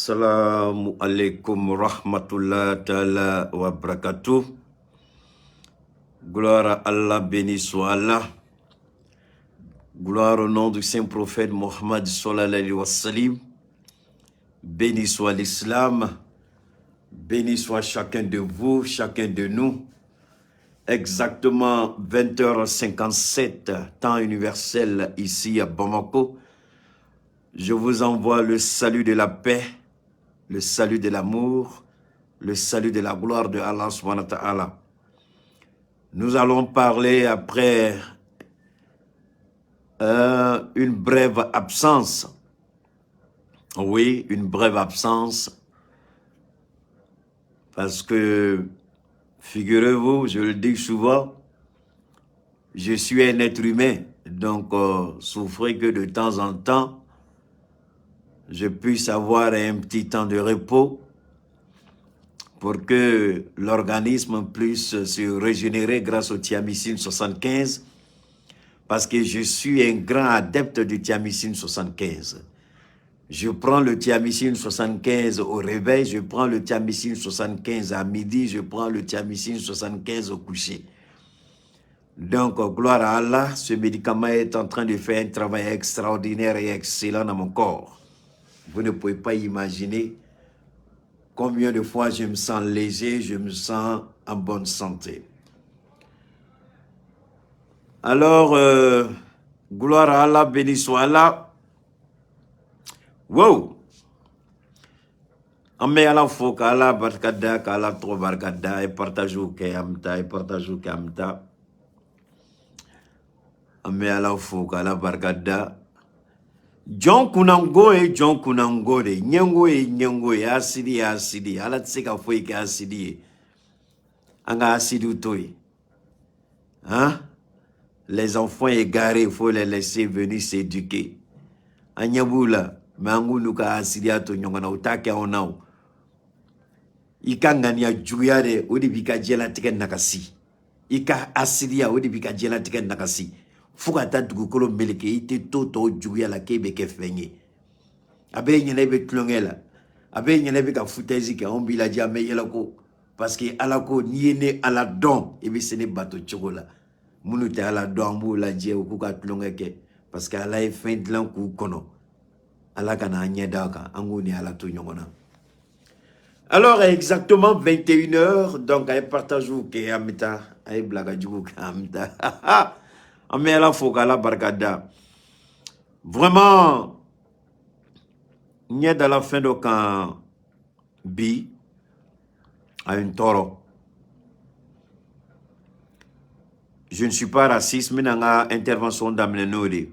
Assalamu alaikum rahmatullah ta'ala wa barakatuh. Gloire à Allah, béni soit Allah. Gloire au nom du saint prophète Mohammed sallallahu alayhi wa sallam. Béni soit l'islam. Béni soit chacun de vous, chacun de nous. Exactement 20h57, temps universel ici à Bamako. Je vous envoie le salut de la paix, le salut de l'amour, le salut de la gloire de Allah subhanahu wa ta'ala. Nous allons parler après une brève absence. Oui, une brève absence. Parce que, figurez-vous, je le dis souvent, je suis un être humain. Donc, souffrez que de temps en temps, je puisse avoir un petit temps de repos pour que l'organisme puisse se régénérer grâce au thiamicine 75, parce que je suis un grand adepte du thiamicine 75. Je prends le thiamicine 75 au réveil, je prends le thiamicine 75 à midi, je prends le thiamicine 75 au coucher. Donc, gloire à Allah, ce médicament est en train de faire un travail extraordinaire et excellent dans mon corps. Vous ne pouvez pas imaginer combien de fois je me sens léger, je me sens en bonne santé. Alors, gloire à Allah, béni soit Allah. Wow! Amme ala fo ka ala barkada, ka ala tro barkada, et partajou ke amta, et partajou ke amta. Amme ala fo ka ala barkada. John kunango e John kunango de nyengo e asidi ala tseka foi ke asidi anga asidi toi. Hein? Les enfants égarés, il faut les laisser venir s'éduquer. Anyabula mangu nuka asidi ato nyongana utake onao. Ika ngania juyare odi bika jela tiken nakasi. Ika asidi ya odi bika jela tiken nakasi. Fugata dugukolo meleke ite toto juya la kebe ke fenye. Abe nyene be tlongela. Abe nyene be ka futezi ke on bila dia meyela ko parce que ala ko niene ala don ebe sene bato chokola. Munu te ala don bu la je ku ka tlongeke parce que ala e fin de ku kono. Ala kana nyeda ka anguni ala to nyongona. Alors exactement 21h donc ay partajou ke amita ay blaga jugu ka amita. Amela Fokala Bargada. Vraiment, n'y a dans la fin de camp bi à une toro. Je ne suis pas raciste, mais dans intervention d'Amnenori.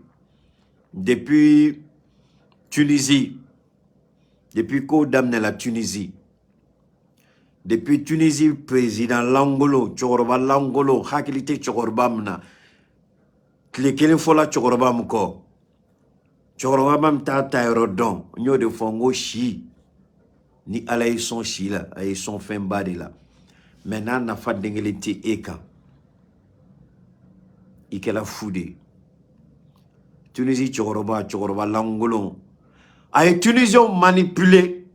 Depuis Tunisie, depuis qu'au d'amener la Tunisie, depuis Tunisie, président Langolo, Tchorba Langolo, Hakilité Tchorbamna, Klekele fola chokoroba muko. Chokoroba mam ta tayrodon. Nyo de fongo shi. Ni ala y son shi la. Ay son fin badi la. Maintenant na fa dengeliti eka. Ike la foudé. Tunisie chokoroba langolon. Ay Tunisien manipulé.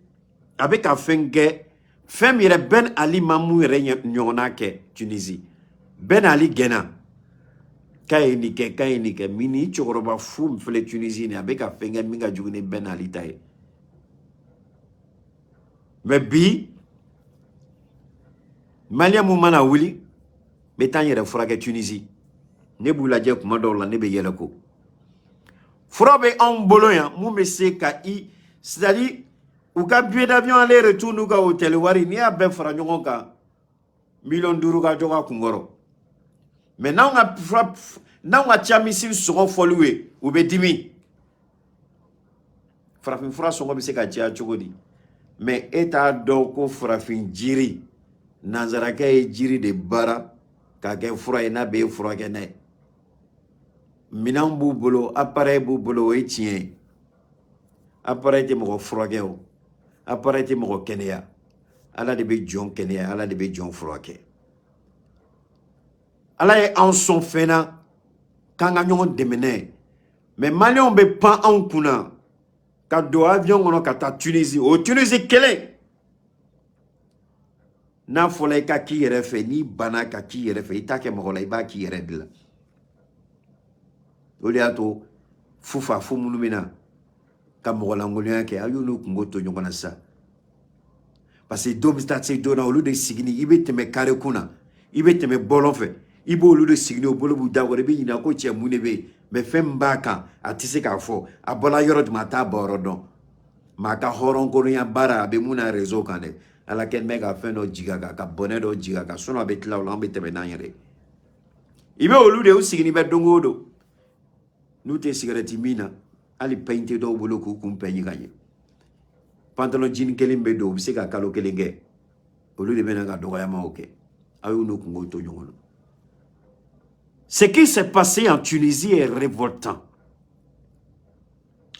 Avec un fenge. Fem yere Ben Ali mamou yere nyona ke Tunisie. Ben Ali gena. Kainike, mini chokoroba fou mfele Tunisie ni abeka fenge minga jugune Ben Ali taye. Mais bi, Malia moumana wuli, metan yere furake Tunisie. Nebu la dje kumadola nebe yeleko. Furabe en boloyan, mou mese ka i, c'est-à-dire, ou ka billet d'avion aller-retour nous ka hôtel wari, ni a ben fara nyon ka, million d'euros ka joka kungoro. Mais now on frappe, now on thiamicine seront foloué ou bedimi. Frafin fra songo bise ka tia chogodi. Mais eta doko frafin jiri. Nanzaraka e jiri de bara ka ke fra ena be fra kene. Minan bubolo appareil bubolo e tien. Appareil te mo fra keo. Appareil te mo kenya. Ala de be jon kenya, ala de be jon fra ke. Allah est en son fena quand on demene mais malion be pas en kuna ka do avion kono ka ta Tunisie o Tunisie kelen n'a fola ka ki yɛrɛ fɛ ni bana ka ki yɛrɛ fɛ i t'a kɛ mɔgɔ la i b'a ki yɛrɛ de la o de y'a to fufa fu minnu bɛna ka mɔgɔ langolonya kɛ a y'olu kungo to ɲɔgɔn na sisan parce que dɔ bɛ taa se dɔ la olu de sigini i bɛ tɛmɛ kare kun na i bɛ tɛmɛ bɔlɔn fɛ i b'olu de sigini o bolo b'u da kɔrɔ i bɛ ɲininka ko cɛ mun de bɛ yen mais fɛn min b'a kan a tɛ se k'a fɔ a bɔla yɔrɔ jumɛn a t'a bɔ yɔrɔ dɔn maa ka hɔrɔnkolonya baara a bɛ mun na réseau kan dɛ ala kɛlen bɛ ka fɛn dɔ jigin a kan ka bɔnɛ dɔ jigin a kan sinon a bɛ tila o la an bɛ tɛmɛ n'an yɛrɛ i bɛ olu de u sigini bɛ don o don n'u tɛ cigarette min na hali pɛn tɛ dɔw bolo k'u kun pɛn ka ɲɛ pantalon jean kelen bɛ don u bɛ se ka kalo kelen kɛ olu de bɛ na ka dɔgɔyamaw kɛ a y'u n'u kungo to ɲɔgɔn na. Ce qui s'est passé en Tunisie est révoltant.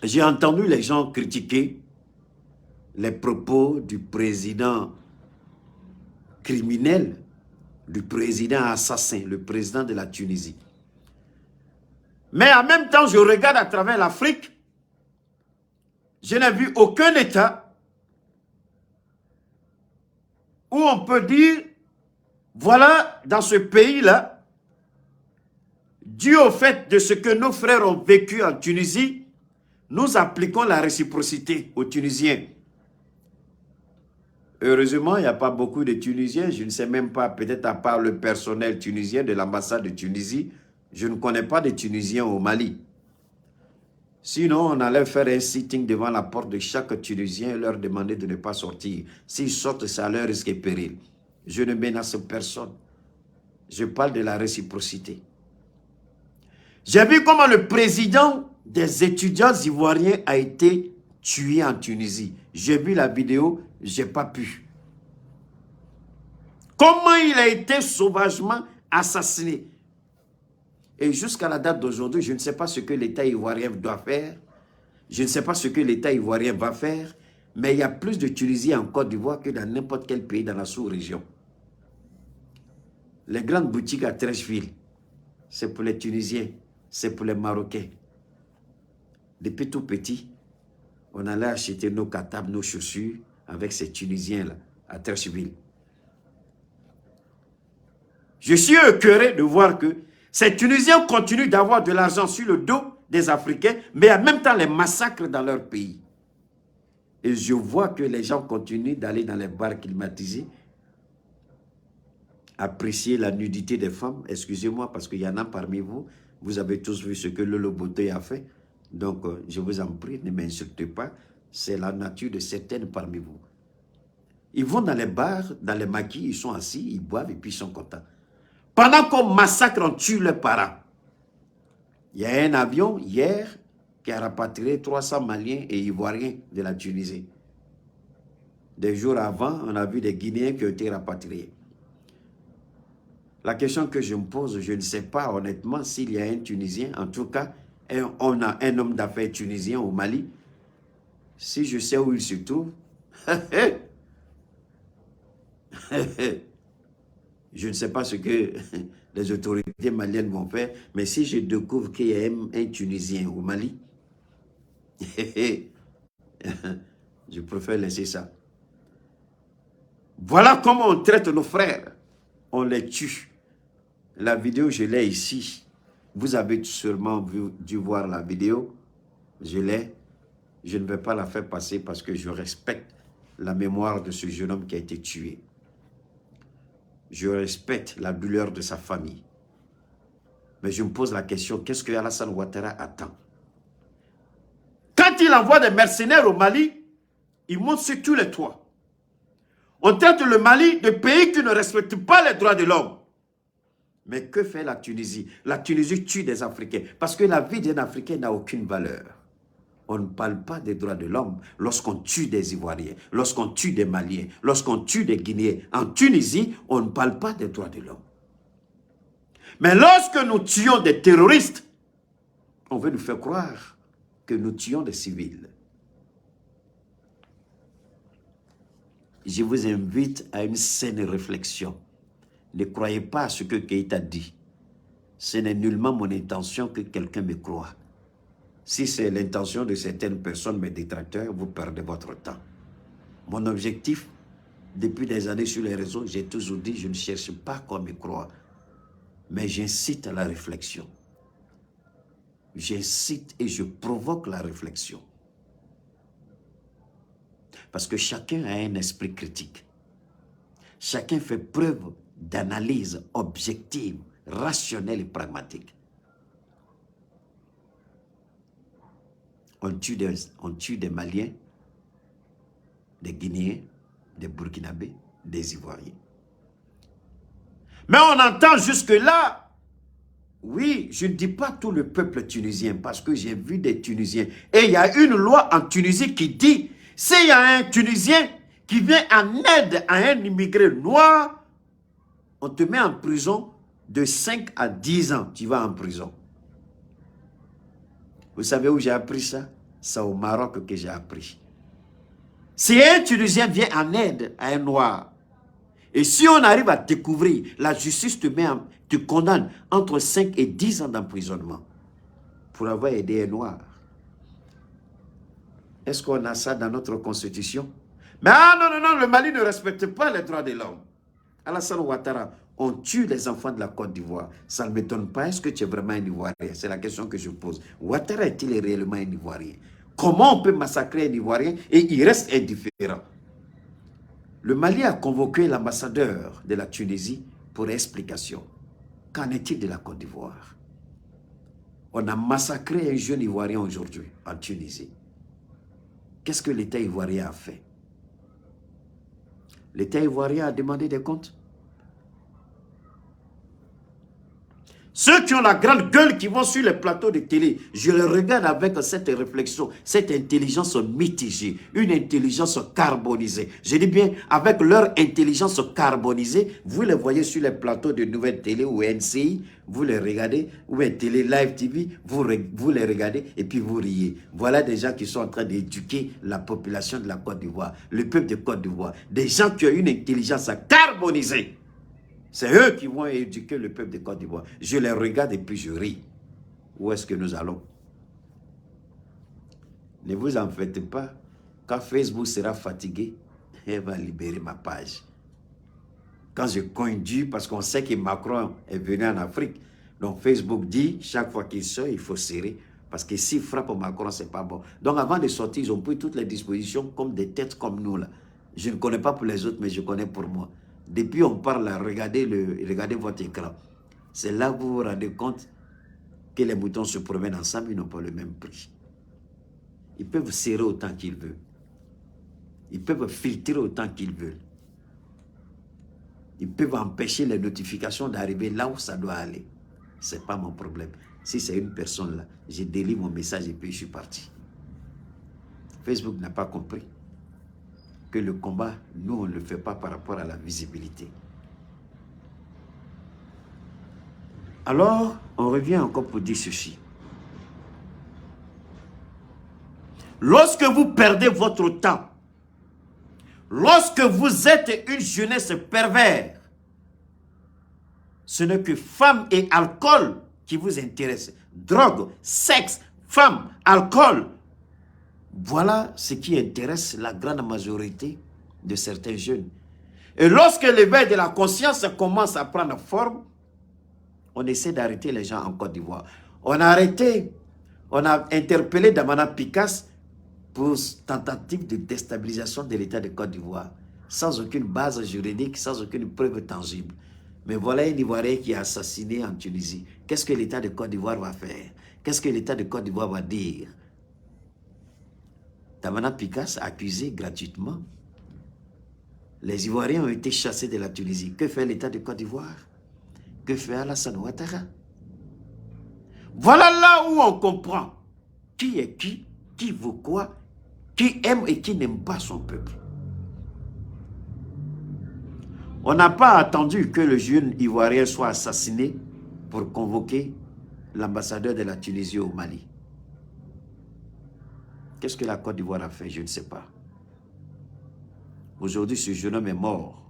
J'ai entendu les gens critiquer les propos du président criminel, du président assassin, le président de la Tunisie. Mais en même temps, je regarde à travers l'Afrique, je n'ai vu aucun État où on peut dire, voilà, dans ce pays-là, dû au fait de ce que nos frères ont vécu en Tunisie, nous appliquons la réciprocité aux Tunisiens. Heureusement, il n'y a pas beaucoup de Tunisiens. Je ne sais même pas, peut-être à part le personnel tunisien de l'ambassade de Tunisie, je ne connais pas de Tunisiens au Mali. Sinon, on allait faire un sitting devant la porte de chaque Tunisien et leur demander de ne pas sortir. S'ils sortent, ça leur risque et péril. Je ne menace personne. Je parle de la réciprocité. J'ai vu comment le président des étudiants ivoiriens a été tué en Tunisie. J'ai vu la vidéo, je n'ai pas pu. Comment il a été sauvagement assassiné. Et jusqu'à la date d'aujourd'hui, je ne sais pas ce que l'État ivoirien doit faire. Je ne sais pas ce que l'État ivoirien va faire. Mais il y a plus de Tunisiens en Côte d'Ivoire que dans n'importe quel pays dans la sous-région. Les grandes boutiques à Treichville, c'est pour les Tunisiens. C'est pour les Marocains. Depuis tout petit, on allait acheter nos catables, nos chaussures avec ces Tunisiens-là, à Treichville. Je suis écœuré de voir que ces Tunisiens continuent d'avoir de l'argent sur le dos des Africains, mais en même temps les massacrent dans leur pays. Et je vois que les gens continuent d'aller dans les bars climatisés, apprécier la nudité des femmes. Excusez-moi parce qu'il y en a parmi vous. Vous avez tous vu ce que Lolo Boté a fait. Donc, je vous en prie, ne m'insultez pas. C'est la nature de certaines parmi vous. Ils vont dans les bars, dans les maquis, ils sont assis, ils boivent et puis ils sont contents. Pendant qu'on massacre, on tue leurs parents. Il y a un avion hier qui a rapatrié 300 Maliens et Ivoiriens de la Tunisie. Des jours avant, on a vu des Guinéens qui ont été rapatriés. La question que je me pose, je ne sais pas honnêtement s'il y a un Tunisien, en tout cas, on a un homme d'affaires tunisien au Mali. Si je sais où il se trouve, je ne sais pas ce que les autorités maliennes vont faire, mais si je découvre qu'il y a un Tunisien au Mali, je préfère laisser ça. Voilà comment on traite nos frères. On les tue. La vidéo, je l'ai ici. Vous avez sûrement dû voir la vidéo. Je l'ai. Je ne vais pas la faire passer parce que je respecte la mémoire de ce jeune homme qui a été tué. Je respecte la douleur de sa famille. Mais je me pose la question, qu'est-ce que Alassane Ouattara attend? Quand il envoie des mercenaires au Mali, il monte sur tous les toits. On traite le Mali de pays qui ne respecte pas les droits de l'homme. Mais que fait la Tunisie? La Tunisie tue des Africains parce que la vie d'un Africain n'a aucune valeur. On ne parle pas des droits de l'homme lorsqu'on tue des Ivoiriens, lorsqu'on tue des Maliens, lorsqu'on tue des Guinéens. En Tunisie, on ne parle pas des droits de l'homme. Mais lorsque nous tuons des terroristes, on veut nous faire croire que nous tuons des civils. Je vous invite à une saine réflexion. Ne croyez pas à ce que Keïta dit. Ce n'est nullement mon intention que quelqu'un me croie. Si c'est l'intention de certaines personnes, mes détracteurs, vous perdez votre temps. Mon objectif, depuis des années sur les réseaux, j'ai toujours dit, je ne cherche pas qu'on me croie, mais j'incite à la réflexion. J'incite et je provoque la réflexion. Parce que chacun a un esprit critique. Chacun fait preuve d'analyse objective, rationnelle et pragmatique. On tue des Maliens, des Guinéens, des Burkinabés, des Ivoiriens. Mais on entend jusque-là, oui, je ne dis pas tout le peuple tunisien, parce que j'ai vu des Tunisiens. Et il y a une loi en Tunisie qui dit, s'il y a un Tunisien qui vient en aide à un immigré noir, on te met en prison de 5 à 10 ans, tu vas en prison. Vous savez où j'ai appris ça? C'est au Maroc que j'ai appris. Si un Tunisien vient en aide à un noir, et si on arrive à découvrir, la justice te condamne entre 5 et 10 ans d'emprisonnement pour avoir aidé un noir. Est-ce qu'on a ça dans notre constitution? Mais non, le Mali ne respecte pas les droits de l'homme. Alassane Ouattara, on tue les enfants de la Côte d'Ivoire. Ça ne m'étonne pas. Est-ce que tu es vraiment un Ivoirien? C'est la question que je pose. Ouattara est-il réellement un Ivoirien? Comment on peut massacrer un Ivoirien et il reste indifférent? Le Mali a convoqué l'ambassadeur de la Tunisie pour explication. Qu'en est-il de la Côte d'Ivoire? On a massacré un jeune Ivoirien aujourd'hui en Tunisie. Qu'est-ce que l'État ivoirien a fait? L'État ivoirien a demandé des comptes. Ceux qui ont la grande gueule qui vont sur les plateaux de télé, je les regarde avec cette réflexion, cette intelligence mitigée, une intelligence carbonisée. Je dis bien, avec leur intelligence carbonisée, vous les voyez sur les plateaux de nouvelles télé ou NCI, vous les regardez, ou bien Télé Live TV, vous les regardez et puis vous riez. Voilà des gens qui sont en train d'éduquer la population de la Côte d'Ivoire, le peuple de Côte d'Ivoire. Des gens qui ont une intelligence carbonisée. C'est eux qui vont éduquer le peuple de Côte d'Ivoire. Je les regarde et puis je ris. Où est-ce que nous allons? Ne vous en faites pas. Quand Facebook sera fatigué, elle va libérer ma page. Quand je conduis, parce qu'on sait que Macron est venu en Afrique, donc Facebook dit, chaque fois qu'il sort, il faut serrer. Parce que s'il frappe Macron, ce n'est pas bon. Donc avant de sortir, ils ont pris toutes les dispositions comme des têtes comme nous là. Je ne connais pas pour les autres, mais je connais pour moi. Depuis on parle là, regardez votre écran. C'est là que vous vous rendez compte que les moutons se promènent ensemble, ils n'ont pas le même prix. Ils peuvent serrer autant qu'ils veulent. Ils peuvent filtrer autant qu'ils veulent. Ils peuvent empêcher les notifications d'arriver là où ça doit aller. Ce n'est pas mon problème. Si c'est une personne là, je délivre mon message et puis je suis parti. Facebook n'a pas compris que le combat, nous, on ne le fait pas par rapport à la visibilité. Alors, on revient encore pour dire ceci. Lorsque vous perdez votre temps, lorsque vous êtes une jeunesse pervers, ce n'est que femmes et alcool qui vous intéressent. Drogue, sexe, femmes, alcool. Voilà ce qui intéresse la grande majorité de certains jeunes. Et lorsque l'éveil de la conscience commence à prendre forme, on essaie d'arrêter les gens en Côte d'Ivoire. On a interpellé Damana Picasse pour tentative de déstabilisation de l'État de Côte d'Ivoire, sans aucune base juridique, sans aucune preuve tangible. Mais voilà un Ivoirien qui est assassiné en Tunisie. Qu'est-ce que l'État de Côte d'Ivoire va faire? Qu'est-ce que l'État de Côte d'Ivoire va dire? Damana Picasse a accusé gratuitement. Les Ivoiriens ont été chassés de la Tunisie. Que fait l'État de Côte d'Ivoire? Que fait Alassane Ouattara? Voilà là où on comprend qui est qui vaut quoi, qui aime et qui n'aime pas son peuple. On n'a pas attendu que le jeune Ivoirien soit assassiné pour convoquer l'ambassadeur de la Tunisie au Mali. Qu'est-ce que la Côte d'Ivoire a fait? Je ne sais pas. Aujourd'hui, ce jeune homme est mort.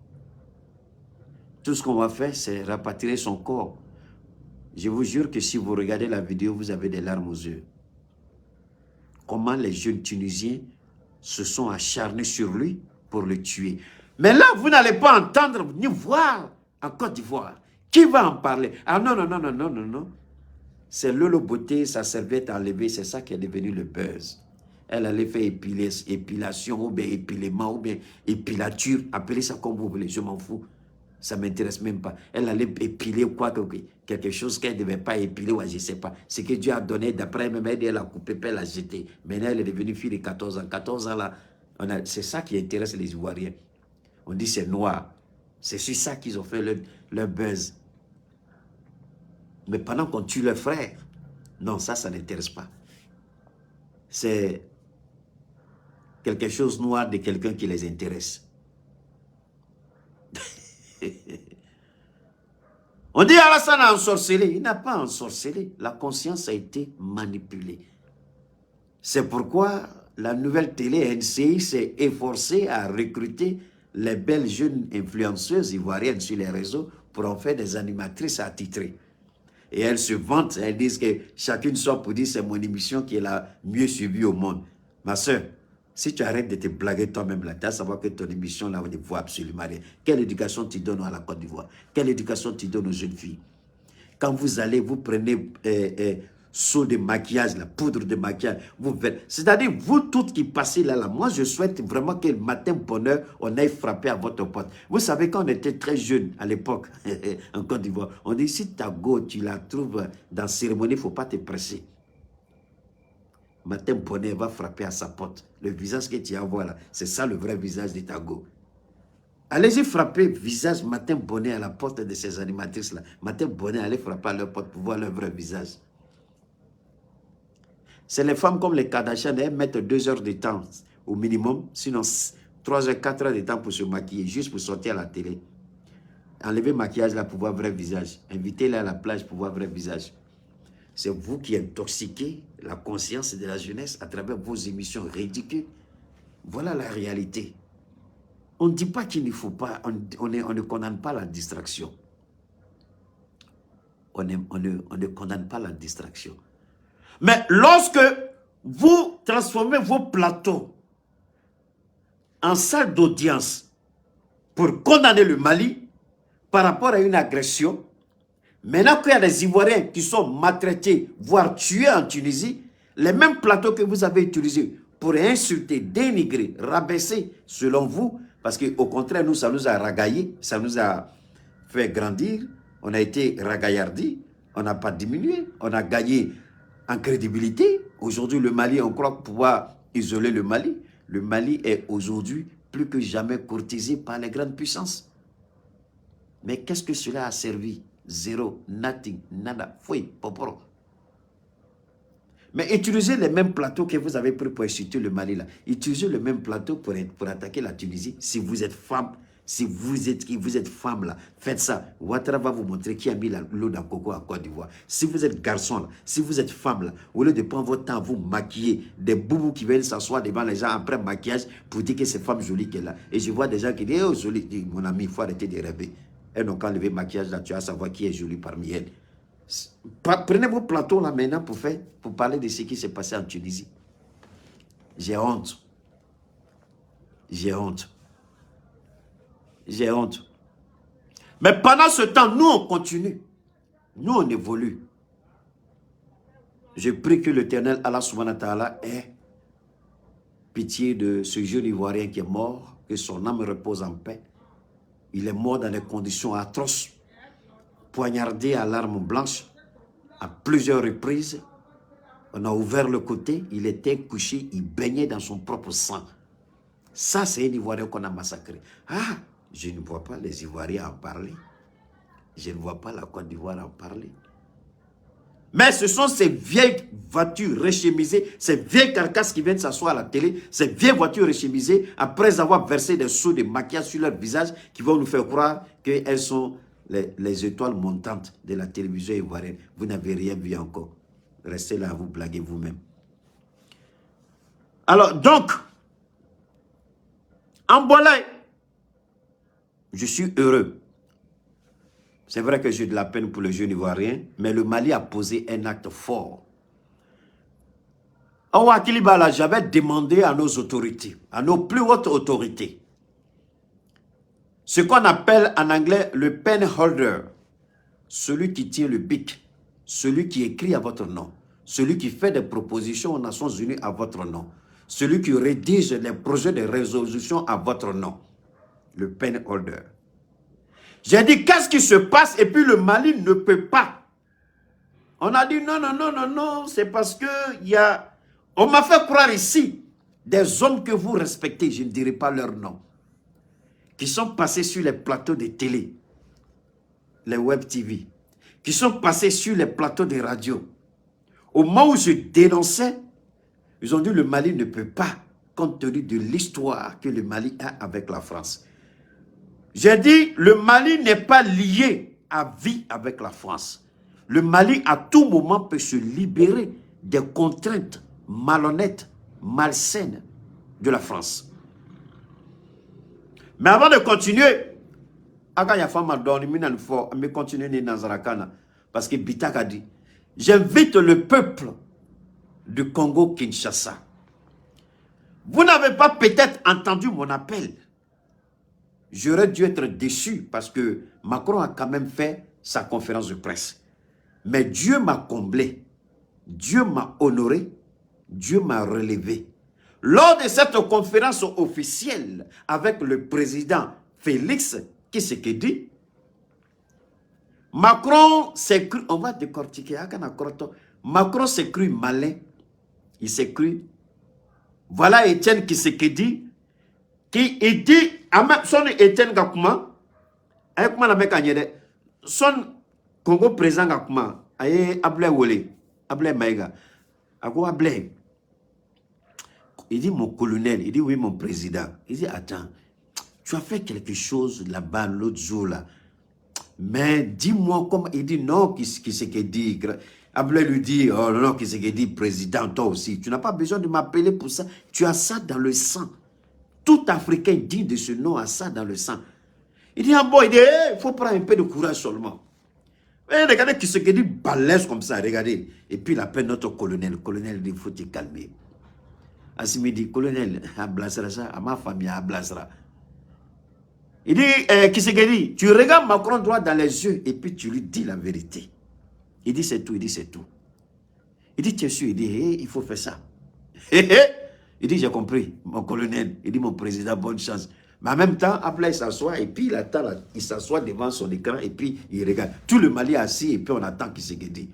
Tout ce qu'on va faire, c'est rapatrier son corps. Je vous jure que si vous regardez la vidéo, vous avez des larmes aux yeux. comment les jeunes Tunisiens se sont acharnés sur lui pour le tuer. Mais là, vous n'allez pas entendre ni voir en Côte d'Ivoire. Qui va en parler? Ah non, non, non, non, non, non, non. C'est Lolo Beauté, sa serviette enlevée, c'est ça qui est devenu le buzz. Elle allait faire épilation, ou bien épilement, ou bien épilature. Appelez ça comme vous voulez, je m'en fous. Ça ne m'intéresse même pas. Elle allait épiler quoi, quelque chose qu'elle ne devait pas épiler, ou je ne sais pas. Ce que Dieu a donné, d'après elle, elle a coupé, puis elle a jeté. Maintenant, elle est devenue fille de 14 ans. 14 ans, là, c'est ça qui intéresse les Ivoiriens. On dit c'est noir. C'est sur ça qu'ils ont fait leur buzz. Mais pendant qu'on tue leurs frères, non, ça n'intéresse pas. C'est quelque chose noir de quelqu'un qui les intéresse. On dit Alassane a ensorcelé. Il n'a pas ensorcelé. La conscience a été manipulée. C'est pourquoi la nouvelle télé NCI s'est efforcée à recruter les belles jeunes influenceuses ivoiriennes sur les réseaux pour en faire des animatrices attitrées. Et elles se vantent, elles disent que chacune sort pour dire c'est mon émission qui est la mieux suivie au monde. Ma soeur, si tu arrêtes de te blaguer toi-même là, tu vas savoir que ton émission là, on ne voit absolument rien. Quelle éducation tu donnes à la Côte d'Ivoire? Quelle éducation tu donnes aux jeunes filles? Quand vous allez, vous prenez seau de maquillage, la poudre de maquillage, vous faites. C'est-à-dire, vous toutes qui passez là, moi je souhaite vraiment que le matin bonheur, on aille frapper à votre porte. Vous savez, quand on était très jeunes à l'époque, en Côte d'Ivoire, on dit si ta go, tu la trouves dans la cérémonie, il ne faut pas te presser. Matin bonheur va frapper à sa porte. Le visage que tu as voir là, c'est ça le vrai visage de ta go. Allez-y frapper visage matin bonheur à la porte de ces animatrices-là. Matin bonheur, allez frapper à leur porte pour voir leur vrai visage. C'est les femmes comme les Kardashian, elles mettent 2 heures de temps au minimum, sinon 3 heures, 4 heures de temps pour se maquiller, juste pour sortir à la télé. Enlever le maquillage là pour voir vrai visage. Invitez-les à la plage pour voir vrai visage. C'est vous qui intoxiquez la conscience de la jeunesse à travers vos émissions ridicules. Voilà la réalité. On ne dit pas qu'il ne faut pas, on ne condamne pas la distraction. On ne condamne pas la distraction. Mais lorsque vous transformez vos plateaux en salle d'audience pour condamner le Mali par rapport à une agression, maintenant qu'il y a des Ivoiriens qui sont maltraités, voire tués en Tunisie, les mêmes plateaux que vous avez utilisés pour insulter, dénigrer, rabaisser, selon vous, parce qu'au contraire, nous, ça nous a ragaillés, ça nous a fait grandir, on a été ragaillardis, on n'a pas diminué, on a gagné en crédibilité. Aujourd'hui, le Mali, on croit pouvoir isoler le Mali. Le Mali est aujourd'hui plus que jamais courtisé par les grandes puissances. Mais qu'est-ce que cela a servi? Zéro, nothing, nada, fouille, poporo. Mais utilisez les mêmes plateaux que vous avez pris pour insulter le Mali là. Utilisez le même plateau pour attaquer la Tunisie. Si vous êtes femme, si vous êtes femme là, faites ça. Ouattara va vous montrer qui a mis l'eau dans le coco à Côte d'Ivoire. Si vous êtes garçon là, si vous êtes femme là, au lieu de prendre votre temps à vous maquiller, des boubous qui viennent s'asseoir devant les gens après maquillage pour dire que c'est femme jolie qu'elle est là. Et je vois des gens qui disent, oh jolie, mon ami, il faut arrêter de rêver. Elles n'ont qu'à enlever le maquillage là, tu vas savoir qui est jolie parmi elles. Prenez vos plateaux là maintenant pour parler de ce qui s'est passé en Tunisie. J'ai honte. J'ai honte. J'ai honte. Mais pendant ce temps, nous on continue. Nous on évolue. Je prie que l'Éternel Allah subhanahu wa ta'ala ait pitié de ce jeune Ivoirien qui est mort, que son âme repose en paix. Il est mort dans des conditions atroces, poignardé à l'arme blanche à plusieurs reprises. On a ouvert le côté, il était couché, il baignait dans son propre sang. Ça, c'est un Ivoirien qu'on a massacré. Ah, je ne vois pas les Ivoiriens en parler. Je ne vois pas la Côte d'Ivoire en parler. Mais ce sont ces vieilles voitures rechemisées, ces vieilles carcasses qui viennent s'asseoir à la télé, ces vieilles voitures rechemisées, après avoir versé des seaux de maquillage sur leur visage, qui vont nous faire croire qu'elles sont les étoiles montantes de la télévision ivoirienne. Vous n'avez rien vu encore. Restez là à vous blaguer vous-même. Alors, donc, en Bolay, je suis heureux. C'est vrai que j'ai de la peine pour le jeune Ivoirien, mais le Mali a posé un acte fort. J'avais demandé à nos autorités, à nos plus hautes autorités, ce qu'on appelle en anglais le pen holder, celui qui tient le bic, celui qui écrit à votre nom, celui qui fait des propositions aux Nations Unies à votre nom, celui qui rédige les projets de résolution à votre nom, le pen holder. J'ai dit, qu'est-ce qui se passe? Et puis le Mali ne peut pas. On a dit, non, non, non, non, non, c'est parce que il y a... On m'a fait croire ici, des hommes que vous respectez, je ne dirai pas leur nom, qui sont passés sur les plateaux de télé, les web TV, qui sont passés sur les plateaux de radio. Au moment où je dénonçais, ils ont dit le Mali ne peut pas, compte tenu de l'histoire que le Mali a avec la France. J'ai dit, le Mali n'est pas lié à vie avec la France. Le Mali, à tout moment, peut se libérer des contraintes malhonnêtes, malsaines de la France. Mais avant de continuer, parce que Bitak a dit, j'invite le peuple du Congo-Kinshasa. Vous n'avez pas peut-être entendu mon appel. J'aurais dû être déçu parce que Macron a quand même fait sa conférence de presse. Mais Dieu m'a comblé, Dieu m'a honoré, Dieu m'a relevé. Lors de cette conférence officielle avec le président Félix Tshisekedi, Macron s'est cru, on va décortiquer, Macron s'est cru malin, il s'est cru, voilà Étienne Tshisekedi, qui dit, son Étienne Gakouma, avec moi la mec son Congo président Gakouma, aye Ablé Wole, Ablé Maïga, Ago Ablé. Il dit mon colonel, il dit oui mon président. Il dit attends, tu as fait quelque chose là-bas l'autre jour là. Mais dis-moi comment. Il dit non, qui c'est qui dit. Ablé lui dit oh non, qui c'est qui dit président, toi aussi. Tu n'as pas besoin de m'appeler pour ça. Tu as ça dans le sang. Tout Africain dit de ce nom a ça dans le sang. Il dit ah bon, il dit il faut prendre un peu de courage seulement. Mais regardez qui c'est qui dit balèze comme ça, regardez. Et puis il appelle notre colonel. Le colonel dit il faut te calmer. Assimi dit, colonel, à Blasra, ça, à ma famille, à Blasra. Il dit, qui c'est qui dit, tu regardes Macron droit dans les yeux et puis tu lui dis la vérité. Il dit, c'est tout, il dit, c'est tout. Il dit, tu es sûr, il dit, hey, il faut faire ça. Il dit, j'ai compris, mon colonel, il dit, mon président, bonne chance. Mais en même temps, après, il s'assoit et puis il attend, il s'assoit devant son écran et puis il regarde. Tout le Mali est assis et puis on attend qui c'est qui dit.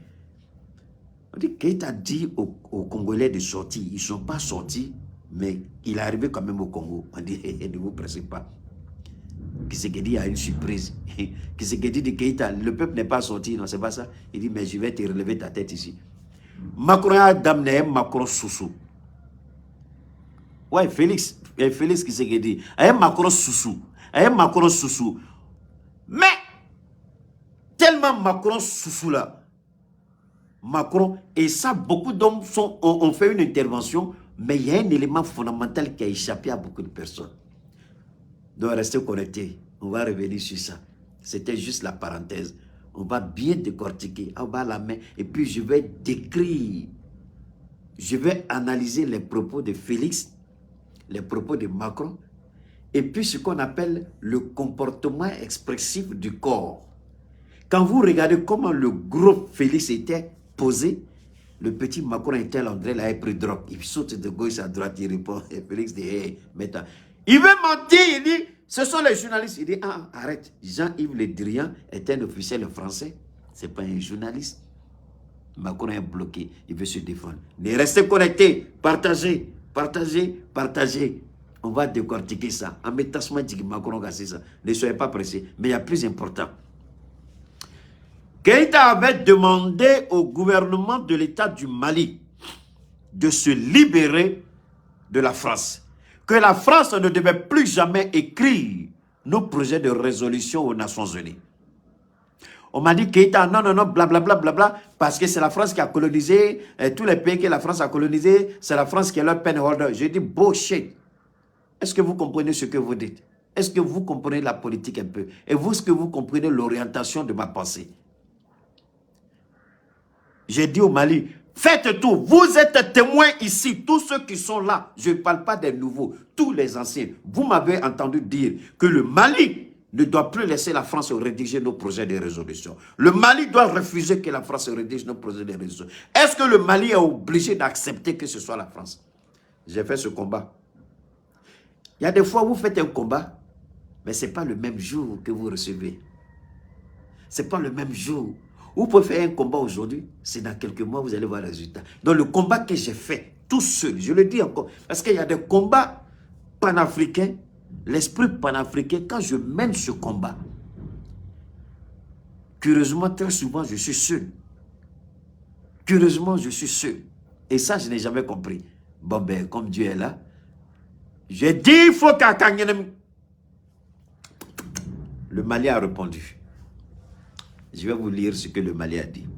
On dit Keïta dit aux Congolais de sortir. Ils ne sont pas sortis, mais il est arrivé quand même au Congo. On dit, ne vous pressez pas. Tshisekedi a une surprise. Tshisekedi dit Keïta, le peuple n'est pas sorti. Non, c'est pas ça. Il dit, mais je vais te relever ta tête ici. Macron a damné Macron Soussou. Ouais, Félix Tshisekedi. Un Macron Soussou. Un Macron Soussou. Mais, tellement Macron Soussou là, Macron, et ça, beaucoup d'hommes ont fait une intervention, mais il y a un élément fondamental qui a échappé à beaucoup de personnes. Donc, restez connectés. On va revenir sur ça. C'était juste la parenthèse. On va bien décortiquer. On va la main. Et puis, je vais décrire. Je vais analyser les propos de Félix, les propos de Macron, et puis ce qu'on appelle le comportement expressif du corps. Quand vous regardez comment le gros Félix était posé, le petit Macron était l'André, il a pris drogue. Il saute de gauche à droite, il répond. Et Félix dit, hey, maintenant. Il veut mentir, il dit, ce sont les journalistes. Il dit, ah, arrête. Jean-Yves Le Drian est un officiel français. Ce n'est pas un journaliste. Macron est bloqué, il veut se défendre. Mais restez connectés, partagez, partagez, partagez. On va décortiquer ça. En mettant Macron, c'est ça. Ne soyez pas pressés. Mais il y a plus important. Keïta avait demandé au gouvernement de l'État du Mali de se libérer de la France. Que la France ne devait plus jamais écrire nos projets de résolution aux Nations Unies. On m'a dit Keïta, non, non, non, blablabla, blablabla, parce que c'est la France qui a colonisé, tous les pays que la France a colonisé, c'est la France qui est leur penholder. J'ai dit bullshit. Est-ce que vous comprenez ce que vous dites? Est-ce que vous comprenez la politique un peu? Et vous, est-ce que vous comprenez l'orientation de ma pensée? J'ai dit au Mali, Faites tout. Vous êtes témoins ici. Tous ceux qui sont là. Je ne parle pas des nouveaux. Tous les anciens. Vous m'avez entendu dire que le Mali ne doit plus laisser la France rédiger nos projets de résolution. Le Mali doit refuser que la France rédige nos projets de résolution. Est-ce que le Mali est obligé d'accepter que ce soit la France? J'ai fait ce combat. Il y a des fois où vous faites un combat, mais ce n'est pas le même jour que vous recevez. Ce n'est pas le même jour. Vous pouvez faire un combat aujourd'hui, c'est dans quelques mois, vous allez voir le résultat. Donc le combat que j'ai fait, tout seul, je le dis encore, parce qu'il y a des combats panafricains, l'esprit panafricain, quand je mène ce combat, curieusement, très souvent, je suis seul. Curieusement, je suis seul. Et ça, je n'ai jamais compris. Bon, ben, comme Dieu est là, j'ai dit, il faut qu'à le Mali a répondu. Je vais vous lire ce que le Mali a dit.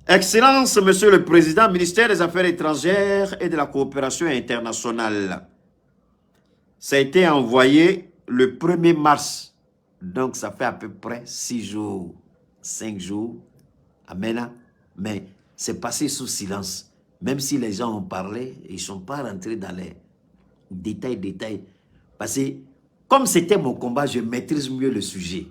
Excellence, Monsieur le Président, ministère des Affaires étrangères et de la coopération internationale. Ça a été envoyé le 1er mars. Donc, ça fait à peu près 6 jours, 5 jours. Amen. Mais c'est passé sous silence. Même si les gens ont parlé, ils ne sont pas rentrés dans les détails. Parce que, comme c'était mon combat, je maîtrise mieux le sujet.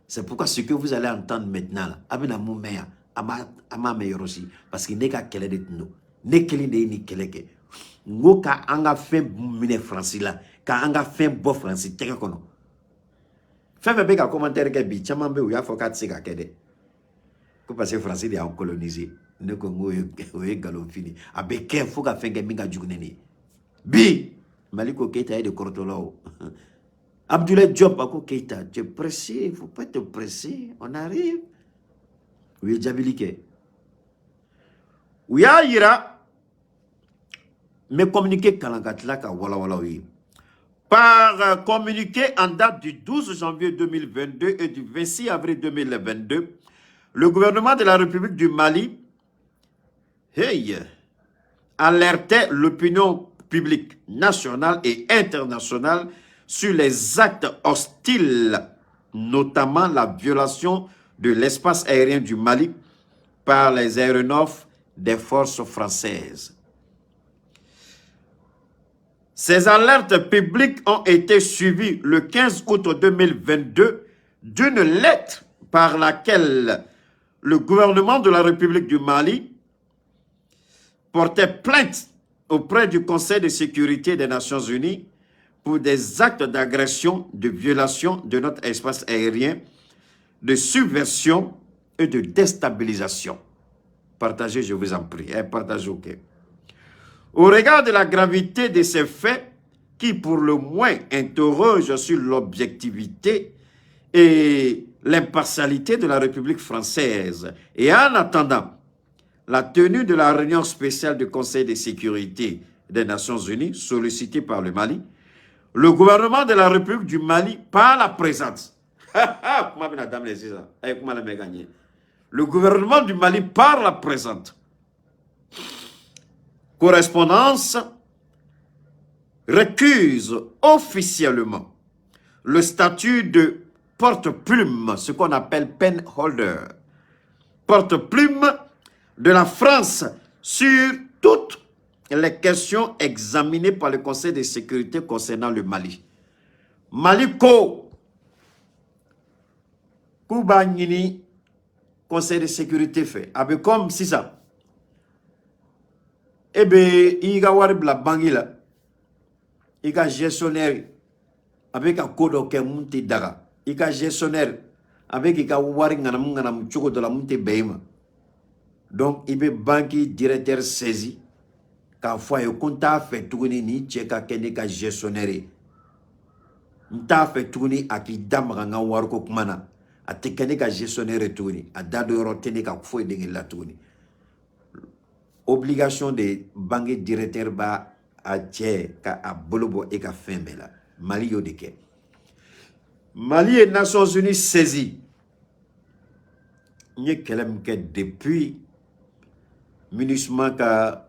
C'est pourquoi ce que vous allez entendre maintenant, Abina Moumeya, Ama Meyorosi, parce qu'il n'est qu'à quel de nous. N'est qu'il n'est ni quelqu'un. Nous, quand on a fait mine français là, quand on a fait beau français, t'es qu'à quoi? Fais un commentaire que bi, chamambe ou ya fokat sega kede. Que parce que français ils ont colonisé, ne Congo est galon fini. Avec quel faut qu'a fait un minga jugneni. Bi, Maliko Keita est de Kortolao. Abdoulaye Diop Bako Keita, tu es pressé, il ne faut pas te presser, on arrive. Oui, Djabilike. Oui, Ira, mais communiqué Kalangatlaka, voilà, oui. Par communiqué en date du 12 janvier 2022 et du 26 avril 2022, le gouvernement de la République du Mali alertait l'opinion publique nationale et internationale sur les actes hostiles, notamment la violation de l'espace aérien du Mali par les aéronefs des forces françaises. Ces alertes publiques ont été suivies le 15 août 2022 d'une lettre par laquelle le gouvernement de la République du Mali portait plainte auprès du Conseil de sécurité des Nations Unies pour des actes d'agression, de violation de notre espace aérien, de subversion et de déstabilisation. Partagez, je vous en prie. Partagez, ok. Au regard de la gravité de ces faits, qui pour le moins interrogent sur l'objectivité et l'impartialité de la République française, et en attendant la tenue de la réunion spéciale du Conseil de sécurité des Nations Unies, sollicitée par le Mali, le gouvernement de la République du Mali, par la présente, le gouvernement du Mali, par la présente correspondance, récuse officiellement le statut de porte-plume, ce qu'on appelle pen holder, porte-plume de la France sur toutes les questions examinées par le Conseil de sécurité concernant le Mali. Maliko, Koubanini, Conseil de sécurité fait, avec comme si ça. Eh bien, il y a la banque là, il y a gestionnaire avec un code qui est monté d'aga, il y a gestionnaire avec un wari nganam choko de la monté beima. Donc, il y a banque directeur saisi, quand il y a un fait tourner ni tcheka kene ka gestionnaire. Nta fait tourner à qui damranga warko kumana, à te kene ka gestionnaire tourner, à dado rotene ka fouet de la tourner. Obligation de banque directeur ba a tche ka a bolobo et ka fembe la Mali yo deke. Mali et Nations Unies saisi. Nye kelem ke depuis munissement ka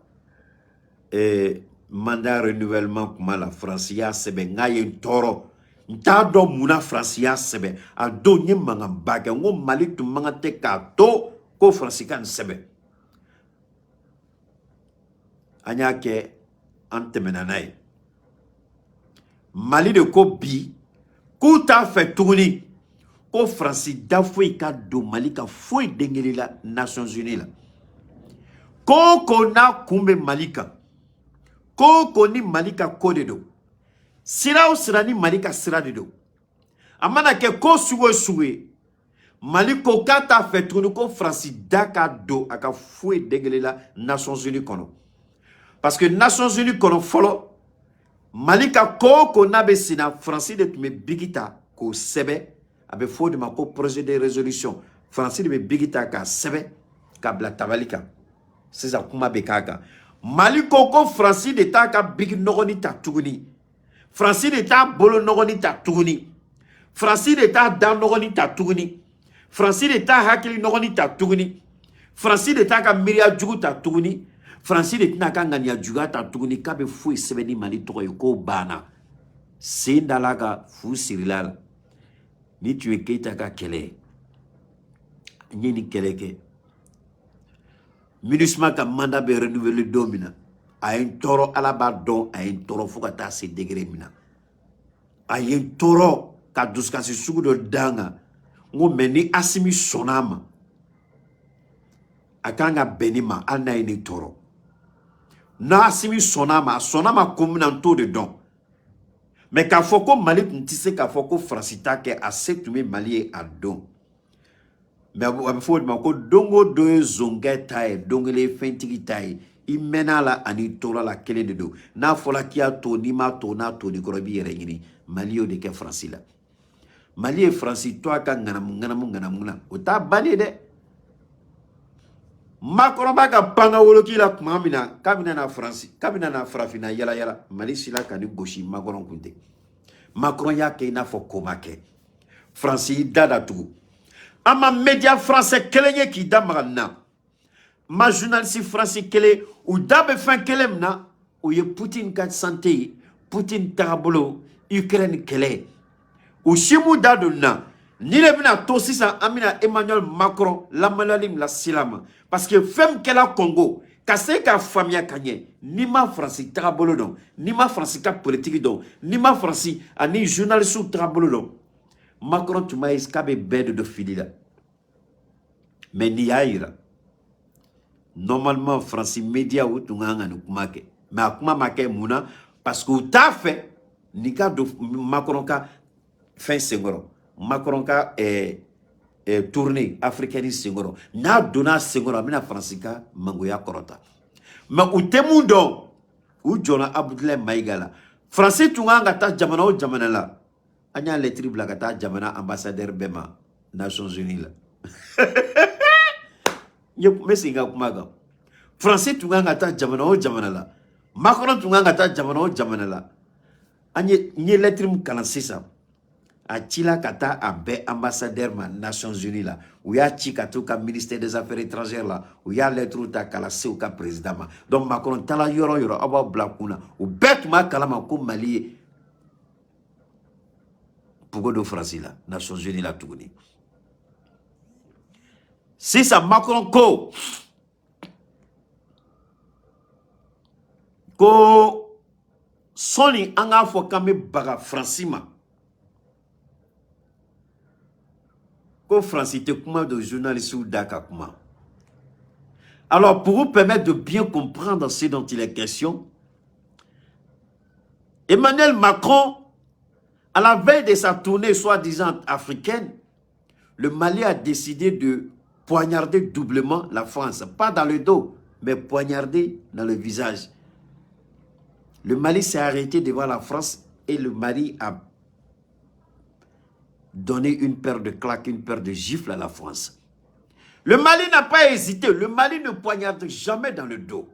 mandat renouvellement kuma la France ya sebe ngaye toro nta do muna France ya sebe a do nye manga baga ngo Mali tu manga te ka to ko France kan sebe. Anyake antemenanae. Mali de ko bi, kouta fait tourner. Ko Francis Dafoui ka do Mali ka foi dengeli la Nations Unies la. Ko na kumbe Malika. Ko ni Malika kode do. Sira ou sira ni Malika sira de do. Amana ke ko suwe. Mali ko kata fait tourner ko Francis Daka do aka foi dengeli la Nations Unies kono. Parce que Nations Unies kono follow Malika ko nabe sina Francis de tume bigita ko sebe abe fo de ma ko projet de résolution Francis de bigita ka sebe ka bla tabalika c'est ça kuma be kaka Maliko ko Francis de ta ka big nogoni ta tuguni Francis de ta bolo nogoni ta tuguni Francis de ta dan nogoni ta tuguni Francis de ta hakili nogoni ta tuguni Francis de ta ka miria jugu ta tuguni Francis de tina ka ngania juga ta tuguni ka be fo sebe ni Mali to ko bana sindalaga fu sirilala ni tu es Keita ka kele ni keleke MINUSMA ka mandat be renouveler domina a un toro alaba don a un toro fo ka ta se degré mina a un toro ka duskasi sugu do danga ngo meni asimi sonama akanga benima ana ni toro na asimi sonama komuna to de don mais k'a fɔ ko Mali tun tɛ se k'a fɔ ko Faransi t'a kɛ a se tun bɛ Mali ye a don mais a bɛ fɔ o de ma ko don o don ye zonkɛ ta ye don kelen ye fɛntigi ta ye i mɛnna la ani tora la kelen de don n'a fɔra k'i y'a to n'i m'a to n'a to n'i kɔrɔ i b'i yɛrɛ ɲini Mali y'o de kɛ Faransi la Mali ye Faransi to a ka ŋanamu na o t'a bannen ye dɛ Macron b'a ka panga woloki la kuma min na k'a bɛna na Faransi k'a bɛna na farafinna yala Mali sila ka ni gosi Macron kun tɛ Macron y'a kɛ i n'a fɔ ko ma kɛ Faransi y'i da datugu an ma média français kelen ye k'i da maga nin na ma journaliste français kelen u da bɛ fɛn kelen min na o ye Poutine ka santé ye Poutine tagabolo Ukraine kɛlɛ u si m'u da don nin na ni le bɛna to sisan an bɛna Emmanuel Macron lamaliyali min la sila ma parce que fɛn min kɛla Congo ka se ka faamuya ka ɲɛ ni ma Faransi tagabolo dɔn ni ma Faransi ka politique dɔn ni ma Faransi ani journaliste tagabolo dɔn Macron tun b'a ye k'a bɛ bɛɛ de don fili la mais nin y'a yira normalement Faransi média u tun kan ka nin kuma kɛ mais a kuma ma kɛ mun na parce que u t'a fɛ nin ka don Macron ka fɛn senkɔrɔ Macron ka tournée africaine senkɔrɔ n'a donna senkɔrɔ a bɛna Faransi ka mangoya kɔrɔta mais u tɛ mun dɔn u jɔnna Abdoulaye Maïga la Faransi tun kan ka taa jamana o jamana la an y'a lettre bila ka taa jamana ambassadeur bɛɛ ma Nations Unies la n bɛ segin ka kuma kan Faransi tun kan ka taa jamana o jamana la Macron tun kan ka taa jamana o jamana la n ye lettre min kalan sisan a cila ka taa a bɛɛ ambassadeur ma Nations Unies la u y'a ci ka t'u ka ministère des affaires étrangères la u y'a lettre ta k'a lase u ka président ma donc Macron taara yɔrɔ o yɔrɔ aw b'aw bila kun na u bɛɛ tun b'a kalama ko Mali ye pogo do Faransi la Nations Unies la tuguni sisan Macron ko sɔni an k'a fɔ k'an bɛ baga Faransi ma ko Faransi tɛ kuma de journalistes da ka kuma. Alors pour vous permettre de bien comprendre ce dont il est question, Emmanuel Macron, à la veille de sa tournée soi-disant africaine, le Mali a décidé de poignarder doublement la France, pas dans le dos, mais poignarder dans le visage. Le Mali s'est arrêté devant la France et le Mali a donné une paire de claques, une paire de gifles à la France. Le Mali n'a pas hésité. Le Mali ne poignarde jamais dans le dos.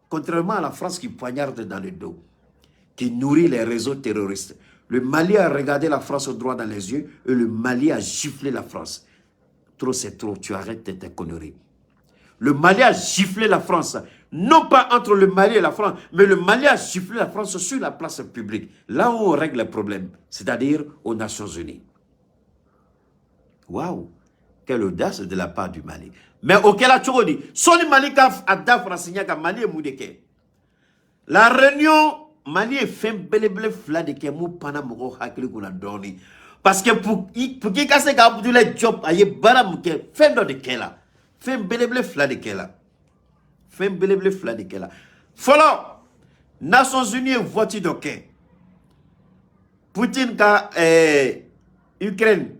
Contrairement à la France qui poignarde dans le dos, qui nourrit les réseaux terroristes. Le Mali a regardé la France droit dans les yeux et le Mali a giflé la France. Trop c'est trop, tu arrêtes tes conneries. Le Mali a giflé la France. Non pas entre le Mali et la France, mais le Mali a giflé la France sur la place publique. Là où on règle les problèmes, c'est-à-dire aux Nations Unies. Waouh, quelle audace de la part du Mali. Mais auquel a toujours dit, son Mali a da francigna ka Mali est moudeke. La réunion, Mali est fait belebele fla de kemou pana moko hakili kuna doni. Parce que pour qui casse ka Abdoulaye Diop aye baram ke fin de kela. Fin belebele fla de kela. Fin belebele fla de kela. Follow Nations Unies voici donc. Poutine ka Ukraine.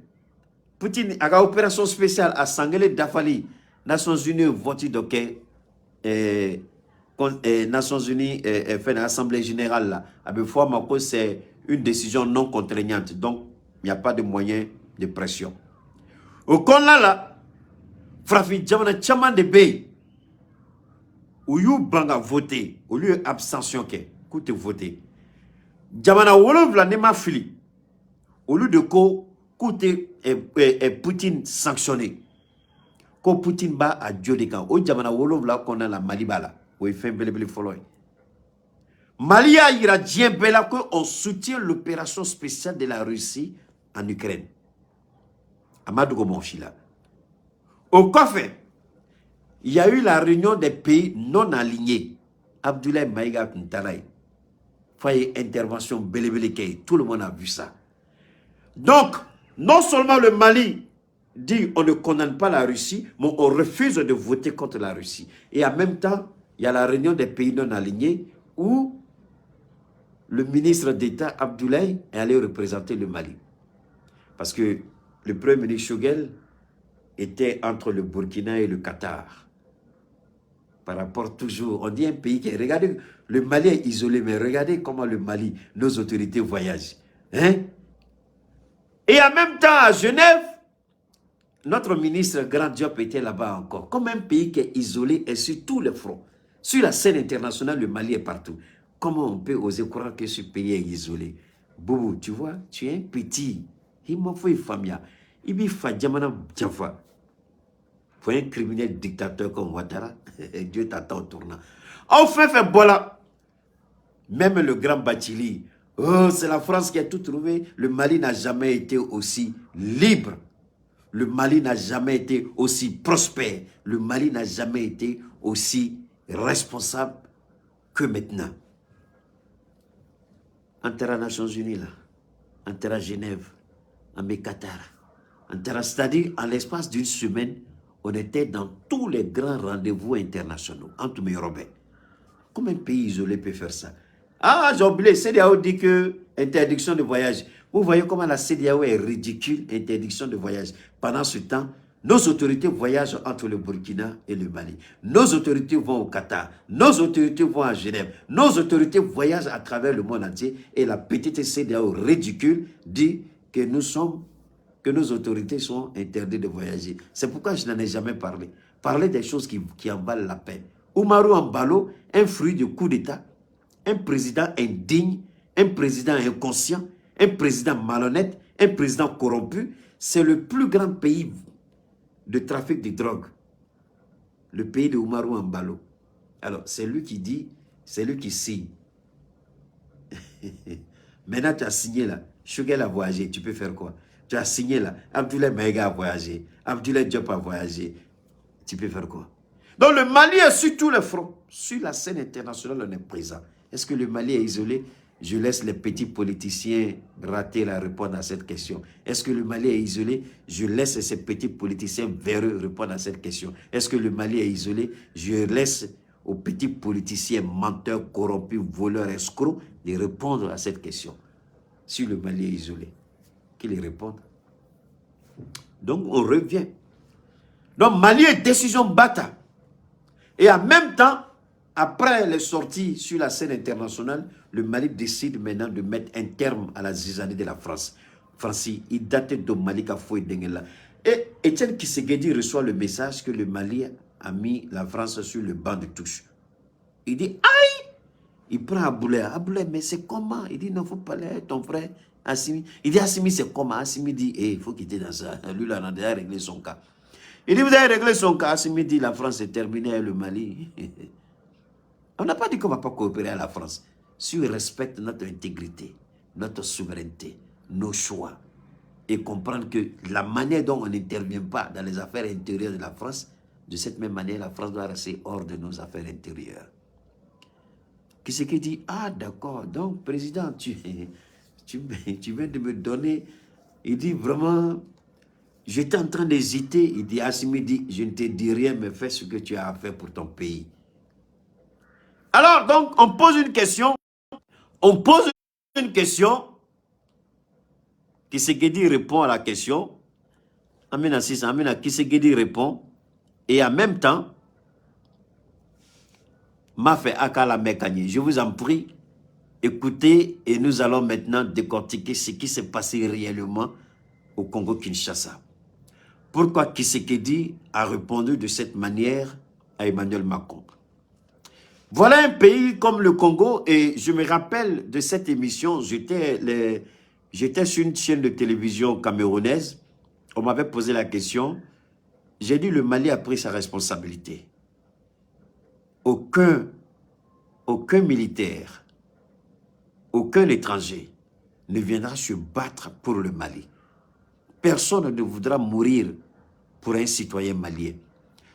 Poutine a une opération spéciale à Sangele Dafali. Nations Unies voici donc. Nations Unies fait une assemblée générale là. À fois, c'est une décision non contraignante. Donc, il n'y a pas de moyen de pression. Au con là, Frafi Djamana Tchaman de Bey, où you banga voté, au lieu abstention que, écoutez voter. Djamana Wolof la nema fili, au lieu de ko, écoutez Poutine sanctionné. Ko Poutine ba à Dieu des camps. Au Djamana Wolof la qu'on a la Malibala. Oui, fait belebele follow. Malia ira dien bela que on soutient l'opération spéciale de la Russie en Ukraine. Amadou Gomonfila. Au coffre, il y a eu la réunion des pays non alignés. Abdoulaye Maïga Kuntaraï. Faye intervention belebele kei. Tout le monde a vu ça. Donc, non seulement le Mali dit on ne condamne pas la Russie, mais on refuse de voter contre la Russie. Et en même temps, il y a la réunion des pays non alignés où le ministre d'État Abdoulaye est allé représenter le Mali. Parce que le premier ministre Choguel était entre le Burkina et le Qatar. Par rapport toujours, on dit un pays qui est... Regardez, le Mali est isolé, mais regardez comment le Mali, nos autorités voyagent. Hein? Et en même temps, à Genève, notre ministre Grand Diop était là-bas encore. Comme un pays qui est isolé et sur tous les fronts. Sur la scène internationale, le Mali est partout. Comment on peut oser croire que ce pays est isolé? Boubou, tu vois, tu es un petit. Il m'a fait une famille. Il m'a fait Djamana Djafa. Pour un criminel dictateur comme Ouattara, Dieu t'attend au tournant. Enfin, fait voilà. Même le grand Bachili. Oh, c'est la France qui a tout trouvé. Le Mali n'a jamais été aussi libre. Le Mali n'a jamais été aussi prospère. Le Mali n'a jamais été aussi responsable que maintenant. En terre Nations Unies, là, en terre Genève, en Qatar, en terre, c'est-à-dire en l'espace d'une semaine, on était dans tous les grands rendez-vous internationaux, entre mes Robins. Comment un pays isolé peut faire ça? Ah, j'ai oublié, CEDEAO dit que interdiction de voyage. Vous voyez comment la CEDEAO est ridicule, interdiction de voyage. Pendant ce temps, nos autorités voyagent entre le Burkina et le Mali. Nos autorités vont au Qatar. Nos autorités vont à Genève. Nos autorités voyagent à travers le monde entier. Et la petite CEDEAO ridicule dit que nos autorités sont interdites de voyager. C'est pourquoi je n'en ai jamais parlé. Parler des choses qui en valent la peine. Oumarou Embalo, un fruit du coup d'État, un président indigne, un président inconscient, un président malhonnête, un président corrompu, c'est le plus grand pays de trafic de drogue. Le pays de Oumarou Embalo. Alors, c'est lui qui dit, c'est lui qui signe. Maintenant, tu as signé là. Choguel a voyagé, tu peux faire quoi? Tu as signé là. Abdoulaye Maïga a voyagé. Abdoulaye Diop a voyagé. Tu peux faire quoi? Donc, le Mali est sur tous les fronts. Sur la scène internationale, on est présent. Est-ce que le Mali est isolé? Je laisse les petits politiciens rater la réponse à cette question. Est-ce que le Mali est isolé? Je laisse ces petits politiciens véreux répondre à cette question. Est-ce que le Mali est isolé? Je laisse aux petits politiciens menteurs, corrompus, voleurs, escrocs de répondre à cette question. Si le Mali est isolé, qu'ils répondent. Donc, on revient. Donc, Mali est décision bata. Et en même temps, après les sorties sur la scène internationale, le Mali décide maintenant de mettre un terme à la zizanie de la France. Francis, il date de Mali qu'a fouillé d'Engela. Et Etienne Tshisekedi reçoit le message que le Mali a mis la France sur le banc de touche. Il dit, aïe! Il prend Aboulé. Aboulé, mais c'est comment? Il dit, non, il faut parler à ton frère Assimi. Il dit, Assimi, c'est comment? Assimi dit, il faut quitter dans ça. Lui, là, on a déjà réglé son cas. Il dit, vous avez réglé son cas. Assimi dit, la France est terminée avec le Mali. On n'a pas dit qu'on ne va pas coopérer à la France. Si on respecte notre intégrité, notre souveraineté, nos choix, et comprendre que la manière dont on n'intervient pas dans les affaires intérieures de la France, de cette même manière, la France doit rester hors de nos affaires intérieures. Kiseke dit, ah d'accord, donc président, tu viens de me donner. Il dit vraiment, j'étais en train d'hésiter. Il dit, Assimi dit, je ne te dis rien, mais fais ce que tu as à faire pour ton pays. Alors, donc, on pose une question. On pose une question. Kisekedi répond à la question. Amina Sissa, Amina Kisekedi répond. Et en même temps, m'a fait Akala Mekanye. Je vous en prie, écoutez et nous allons maintenant décortiquer ce qui s'est passé réellement au Congo-Kinshasa. Pourquoi Kisekedi a répondu de cette manière à Emmanuel Macron? Voilà un pays comme le Congo, et je me rappelle de cette émission, j'étais sur une chaîne de télévision camerounaise, on m'avait posé la question, j'ai dit le Mali a pris sa responsabilité. Aucun militaire, aucun étranger ne viendra se battre pour le Mali. Personne ne voudra mourir pour un citoyen malien.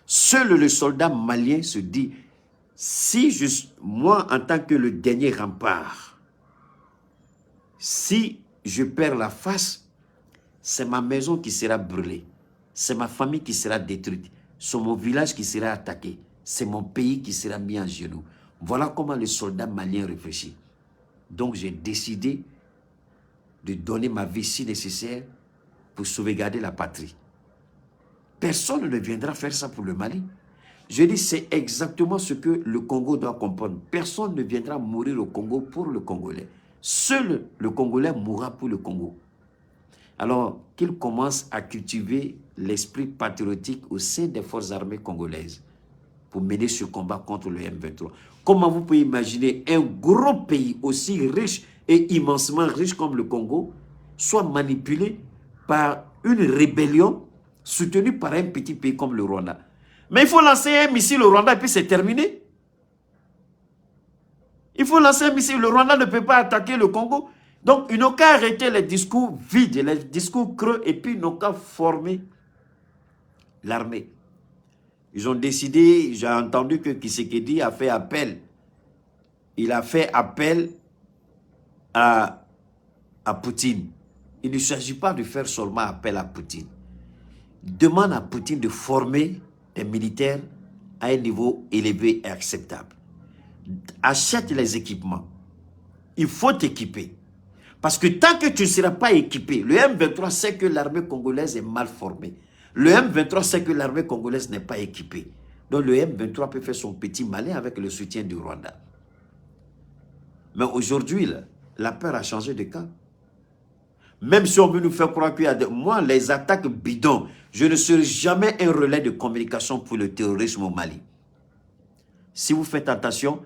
Seul le soldat malien se dit, si moi en tant que le dernier rempart, si je perds la face, c'est ma maison qui sera brûlée, c'est ma famille qui sera détruite, c'est mon village qui sera attaqué, c'est mon pays qui sera mis en genoux. Voilà comment le soldat malien réfléchit. Donc j'ai décidé de donner ma vie si nécessaire pour sauvegarder la patrie. Personne ne viendra faire ça pour le Mali. Je dis, c'est exactement ce que le Congo doit comprendre. Personne ne viendra mourir au Congo pour le Congolais. Seul le Congolais mourra pour le Congo. Alors qu'il commence à cultiver l'esprit patriotique au sein des forces armées congolaises pour mener ce combat contre le M23. Comment vous pouvez imaginer un gros pays aussi riche et immensément riche comme le Congo soit manipulé par une rébellion soutenue par un petit pays comme le Rwanda? Mais il faut lancer un missile au Rwanda et puis c'est terminé. Il faut lancer un missile. Le Rwanda ne peut pas attaquer le Congo. Donc, ils n'ont qu'à arrêter les discours vides, les discours creux, et puis ils n'ont qu'à former l'armée. Ils ont décidé, j'ai entendu que Kisekedi a fait appel. Il a fait appel à Poutine. Il ne s'agit pas de faire seulement appel à Poutine. Il demande à Poutine de former des militaires à un niveau élevé et acceptable. Achète les équipements. Il faut t'équiper. Parce que tant que tu ne seras pas équipé, le M23 sait que l'armée congolaise est mal formée. Le M23 sait que l'armée congolaise n'est pas équipée. Donc le M23 peut faire son petit malin avec le soutien du Rwanda. Mais aujourd'hui, la peur a changé de camp. Même si on veut nous faire croire qu'il y a des... Moi, les attaques bidons, je ne serai jamais un relais de communication pour le terrorisme au Mali. Si vous faites attention,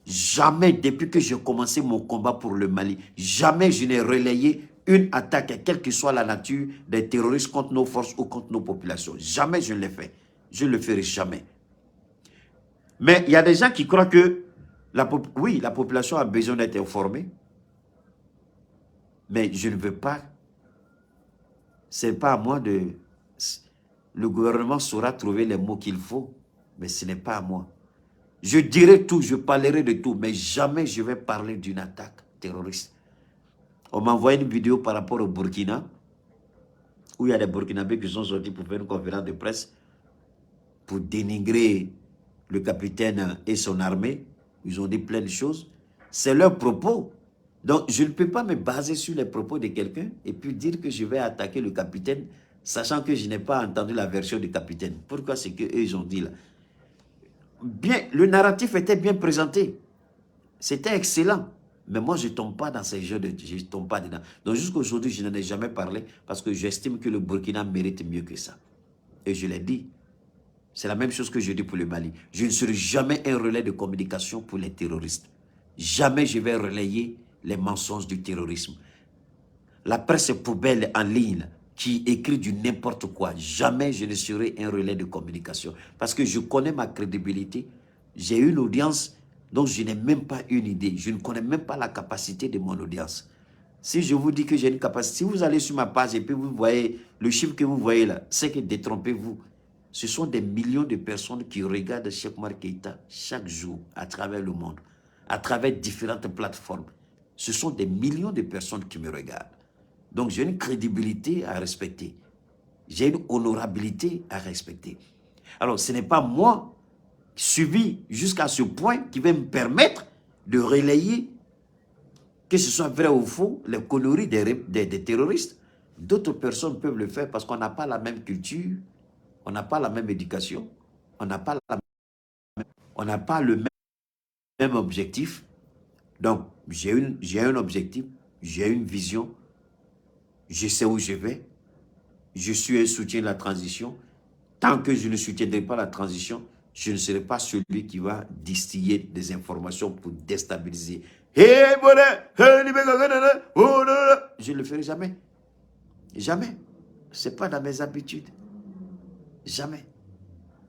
jamais, depuis que j'ai commencé mon combat pour le Mali, jamais je n'ai relayé une attaque, quelle que soit la nature, des terroristes contre nos forces ou contre nos populations. Jamais je ne l'ai fait. Je ne le ferai jamais. Mais il y a des gens qui croient que, oui, la population a besoin d'être informée. Mais je ne veux pas. Ce n'est pas à moi de... Le gouvernement saura trouver les mots qu'il faut, mais ce n'est pas à moi. Je dirai tout, je parlerai de tout, mais jamais je vais parler d'une attaque terroriste. On m'a envoyé une vidéo par rapport au Burkina, où il y a des Burkinabés qui sont sortis pour faire une conférence de presse, pour dénigrer le capitaine et son armée. Ils ont dit plein de choses. C'est leur propos. Donc, je ne peux pas me baser sur les propos de quelqu'un et puis dire que je vais attaquer le capitaine, sachant que je n'ai pas entendu la version du capitaine. Pourquoi c'est qu'eux, ils ont dit là? Bien, le narratif était bien présenté. C'était excellent. Mais moi, je ne tombe pas dans ces jeux de... Je ne tombe pas dedans. Donc, jusqu'à aujourd'hui, je n'en ai jamais parlé parce que j'estime que le Burkina mérite mieux que ça. Et je l'ai dit. C'est la même chose que je dis pour le Mali. Je ne serai jamais un relais de communication pour les terroristes. Jamais je vais relayer les mensonges du terrorisme. La presse poubelle en ligne qui écrit du n'importe quoi, jamais je ne serai un relais de communication. Parce que je connais ma crédibilité. J'ai une audience dont je n'ai même pas une idée. Je ne connais même pas la capacité de mon audience. Si je vous dis que j'ai une capacité, si vous allez sur ma page et puis vous voyez le chiffre que vous voyez là, c'est que détrompez-vous. Ce sont des millions de personnes qui regardent Cheikh Oumar Keïta chaque jour à travers le monde. à travers différentes plateformes. Ce sont des millions de personnes qui me regardent. Donc j'ai une crédibilité à respecter. J'ai une honorabilité à respecter. Alors ce n'est pas moi, suivi jusqu'à ce point, qui va me permettre de relayer, que ce soit vrai ou faux, les conneries des terroristes. D'autres personnes peuvent le faire parce qu'on n'a pas la même culture, on n'a pas la même éducation, on n'a pas le même objectif. Donc, j'ai un objectif, j'ai une vision, je sais où je vais, je suis un soutien de la transition. Tant que je ne soutiendrai pas la transition, je ne serai pas celui qui va distiller des informations pour déstabiliser. Je ne le ferai jamais. Jamais. Ce n'est pas dans mes habitudes. Jamais.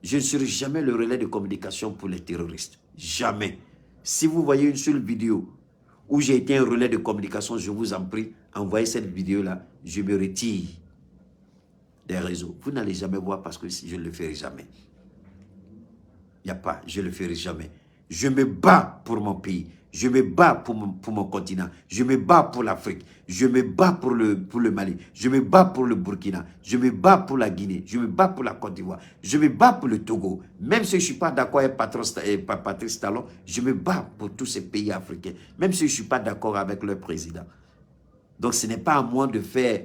Je ne serai jamais le relais de communication pour les terroristes. Jamais. Si vous voyez une seule vidéo où j'ai été un relais de communication, je vous en prie, envoyez cette vidéo-là, je me retire des réseaux. Vous n'allez jamais voir parce que je ne le ferai jamais. Il n'y a pas, je ne le ferai jamais. Je me bats pour mon pays. Je me bats pour mon continent. Je me bats pour l'Afrique. Je me bats pour le Mali. Je me bats pour le Burkina. Je me bats pour la Guinée. Je me bats pour la Côte d'Ivoire. Je me bats pour le Togo. Même si je ne suis pas d'accord avec Patrice Talon, je me bats pour tous ces pays africains. Même si je ne suis pas d'accord avec leur président. Donc ce n'est pas à moi de faire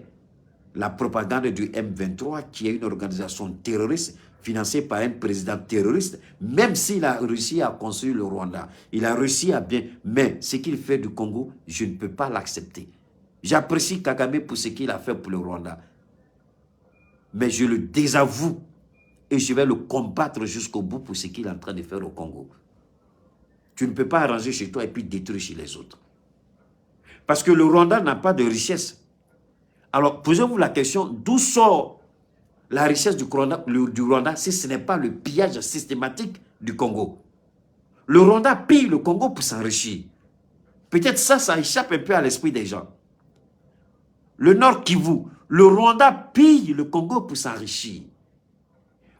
la propagande du M23, qui est une organisation terroriste financée par un président terroriste, même s'il a réussi à construire le Rwanda. Il a réussi à bien... Mais ce qu'il fait du Congo, je ne peux pas l'accepter. J'apprécie Kagame pour ce qu'il a fait pour le Rwanda. Mais je le désavoue et je vais le combattre jusqu'au bout pour ce qu'il est en train de faire au Congo. Tu ne peux pas arranger chez toi et puis détruire chez les autres. Parce que le Rwanda n'a pas de richesse. Alors, posez-vous la question, d'où sort la richesse du Rwanda si ce n'est pas le pillage systématique du Congo? Le Rwanda pille le Congo pour s'enrichir. Peut-être ça échappe un peu à l'esprit des gens. Le Nord Kivu, le Rwanda pille le Congo pour s'enrichir.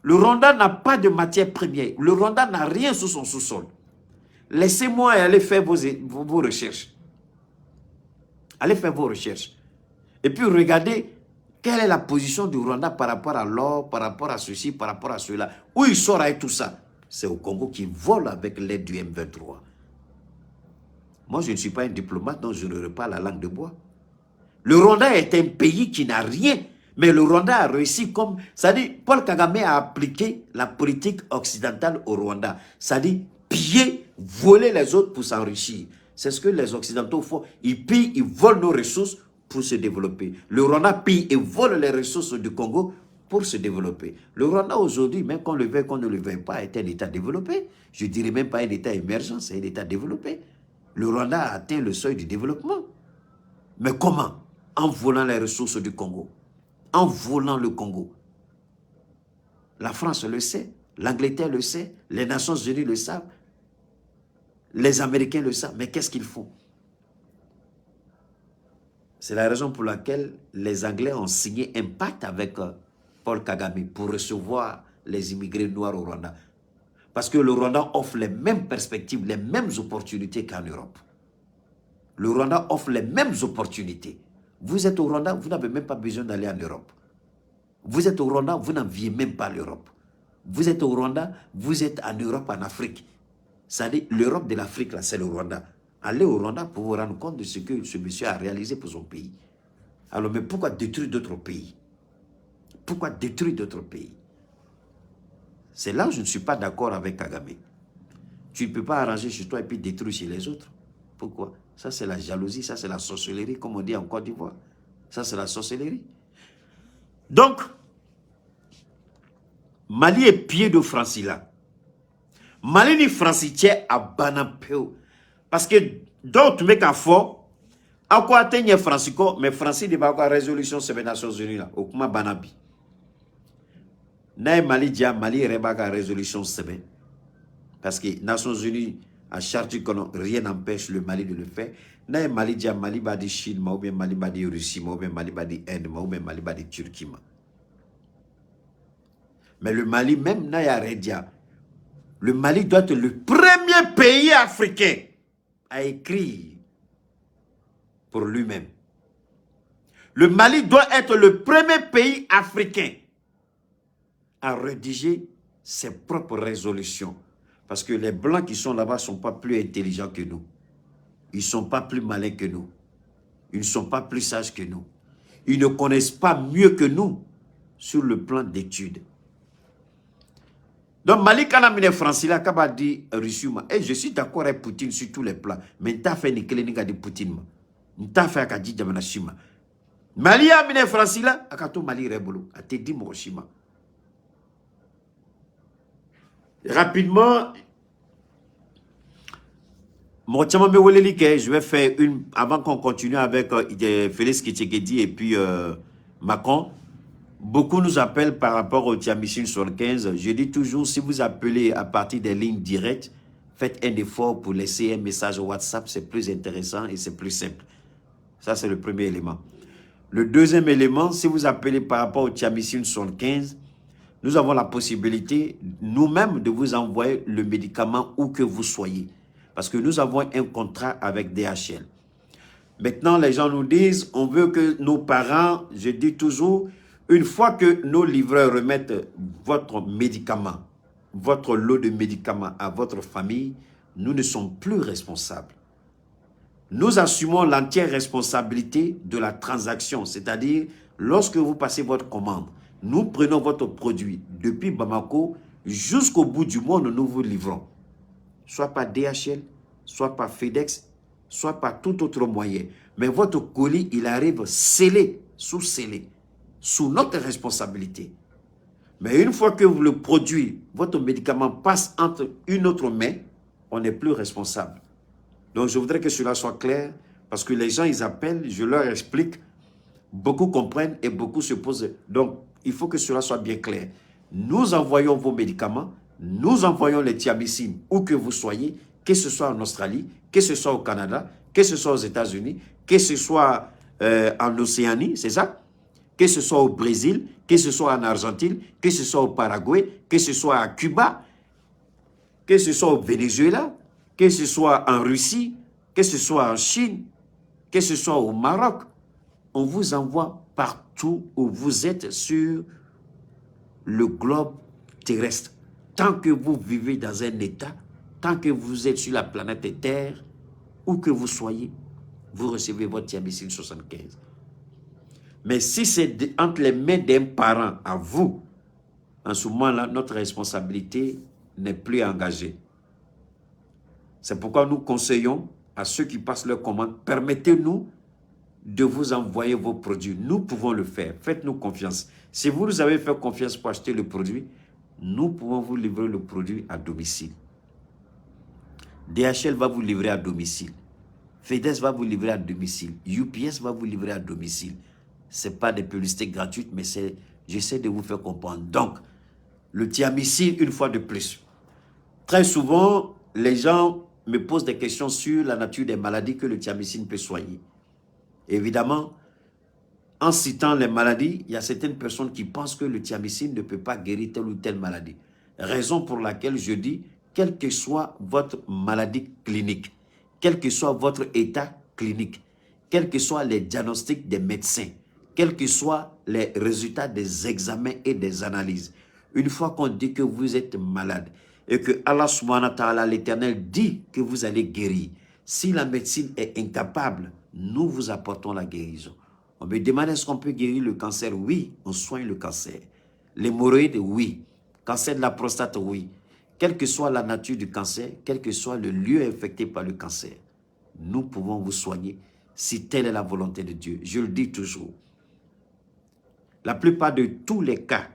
Le Rwanda n'a pas de matière première. Le Rwanda n'a rien sous son sous-sol. Laissez-moi aller faire vos recherches. Allez faire vos recherches. Et puis regardez quelle est la position du Rwanda par rapport à l'or, par rapport à ceci, par rapport à cela. Où il sort avec tout ça? C'est au Congo qui vole avec l'aide du M23. Moi, je ne suis pas un diplomate, donc je n'aurai pas la langue de bois. Le Rwanda est un pays qui n'a rien, mais le Rwanda a réussi comme... C'est-à-dire, Paul Kagame a appliqué la politique occidentale au Rwanda. C'est-à-dire, piller, voler les autres pour s'enrichir. C'est ce que les Occidentaux font. Ils pillent, ils volent nos ressources pour se développer. Le Rwanda pille et vole les ressources du Congo pour se développer. Le Rwanda aujourd'hui, même qu'on le veuille, qu'on ne le veuille pas, est un État développé. Je ne dirais même pas un État émergent, c'est un État développé. Le Rwanda a atteint le seuil du développement. Mais comment? En volant les ressources du Congo. En volant le Congo. La France le sait, l'Angleterre le sait, les Nations Unies le savent, les Américains le savent, mais qu'est-ce qu'ils font? C'est la raison pour laquelle les Anglais ont signé un pacte avec Paul Kagame pour recevoir les immigrés noirs au Rwanda. Parce que le Rwanda offre les mêmes perspectives, les mêmes opportunités qu'en Europe. Le Rwanda offre les mêmes opportunités. Vous êtes au Rwanda, vous n'avez même pas besoin d'aller en Europe. Vous êtes au Rwanda, vous n'enviez même pas l'Europe. Vous êtes au Rwanda, vous êtes en Europe, en Afrique. C'est-à-dire, l'Europe de l'Afrique, là, c'est le Rwanda. Allez au Rwanda pour vous rendre compte de ce que ce monsieur a réalisé pour son pays. Alors, mais pourquoi détruire d'autres pays? Pourquoi détruire d'autres pays? C'est là où je ne suis pas d'accord avec Kagame. Tu ne peux pas arranger chez toi et puis détruire chez les autres. Pourquoi? Ça, c'est la jalousie, ça, c'est la sorcellerie, comme on dit en Côte d'Ivoire. Ça, c'est la sorcellerie. Donc, Mali est pied de Francila. Mali ni Franciche à Banapeo. Parce que d'autres mecs à fort, à quoi atteindre Francico, mais Francis de Bago résolution des Nations Unies là, au Kuma Banabi. Naï Mali dia Mali rebaga résolution 7. Parce que Nations Unies à charte rien n'empêche le Mali de le faire. Naï Mali dia Mali badi Chine, ou bien Mali badi Russie, ou bien Mali badi Inde, ou bien Mali badi Turquie. Mais le Mali même Naï Redia. Le Mali doit être le premier pays africain à écrire pour lui-même. Le Mali doit être le premier pays africain à rédiger ses propres résolutions. Parce que les Blancs qui sont là-bas ne sont pas plus intelligents que nous. Ils ne sont pas plus malins que nous. Ils ne sont pas plus sages que nous. Ils ne connaissent pas mieux que nous sur le plan d'études. Donc, Mali, quand on a Francis, là, quand dit Russie, je suis d'accord avec Poutine sur tous les plans. Mais tu as fait Nikelé de Poutine. Tu as fait Akadi Djamanashima. Mali a amené Francis là, Akato Mali Rebolo, a te dit Moshima. Rapidement, je vais faire une, avant qu'on continue avec Félix Kitchekedi et puis Macron. Beaucoup nous appellent par rapport au Tiamissine 75. Je dis toujours, si vous appelez à partir des lignes directes, faites un effort pour laisser un message WhatsApp, c'est plus intéressant et c'est plus simple. Ça, c'est le premier élément. Le deuxième élément, si vous appelez par rapport au Tiamissine 75, nous avons la possibilité nous-mêmes de vous envoyer le médicament où que vous soyez. Parce que nous avons un contrat avec DHL. Maintenant, les gens nous disent, on veut que nos parents, je dis toujours, une fois que nos livreurs remettent votre médicament, votre lot de médicaments à votre famille, nous ne sommes plus responsables. Nous assumons l'entière responsabilité de la transaction, c'est-à-dire lorsque vous passez votre commande, nous prenons votre produit depuis Bamako jusqu'au bout du monde, nous vous livrons. Soit par DHL, soit par FedEx, soit par tout autre moyen. Mais votre colis, il arrive scellé, sous notre responsabilité. Mais une fois que le produit, votre médicament passe entre une autre main, on n'est plus responsable. Donc, je voudrais que cela soit clair, parce que les gens, ils appellent, je leur explique, beaucoup comprennent et beaucoup se posent. Donc, il faut que cela soit bien clair. Nous envoyons vos médicaments, nous envoyons les thiamicines où que vous soyez, que ce soit en Australie, que ce soit au Canada, que ce soit aux États-Unis, que ce soit en Océanie, c'est ça? Que ce soit au Brésil, que ce soit en Argentine, que ce soit au Paraguay, que ce soit à Cuba, que ce soit au Venezuela, que ce soit en Russie, que ce soit en Chine, que ce soit au Maroc. On vous envoie partout où vous êtes sur le globe terrestre. Tant que vous vivez dans un état, tant que vous êtes sur la planète Terre, où que vous soyez, vous recevez votre Tiamicine 75. Mais si c'est entre les mains d'un parent à vous, en ce moment-là, notre responsabilité n'est plus engagée. C'est pourquoi nous conseillons à ceux qui passent leurs commandes, permettez-nous de vous envoyer vos produits. Nous pouvons le faire. Faites-nous confiance. Si vous nous avez fait confiance pour acheter le produit, nous pouvons vous livrer le produit à domicile. DHL va vous livrer à domicile. FedEx va vous livrer à domicile. UPS va vous livrer à domicile. Ce n'est pas des publicités gratuites, mais j'essaie de vous faire comprendre. Donc, le thiamicine, une fois de plus. Très souvent, les gens me posent des questions sur la nature des maladies que le thiamicine peut soigner. Évidemment, en citant les maladies, il y a certaines personnes qui pensent que le thiamicine ne peut pas guérir telle ou telle maladie. Raison pour laquelle je dis, quelle que soit votre maladie clinique, quel que soit votre état clinique, quels que soient les diagnostics des médecins, quels que soient les résultats des examens et des analyses, une fois qu'on dit que vous êtes malade et que Allah subhanahu wa ta'ala, l'Éternel, dit que vous allez guérir, si la médecine est incapable, nous vous apportons la guérison. On me demande est-ce qu'on peut guérir le cancer? Oui, on soigne le cancer. L'hémorroïde, oui. Cancer de la prostate, oui. Quelle que soit la nature du cancer, quel que soit le lieu infecté par le cancer, nous pouvons vous soigner si telle est la volonté de Dieu. Je le dis toujours. La plupart de tous les cas,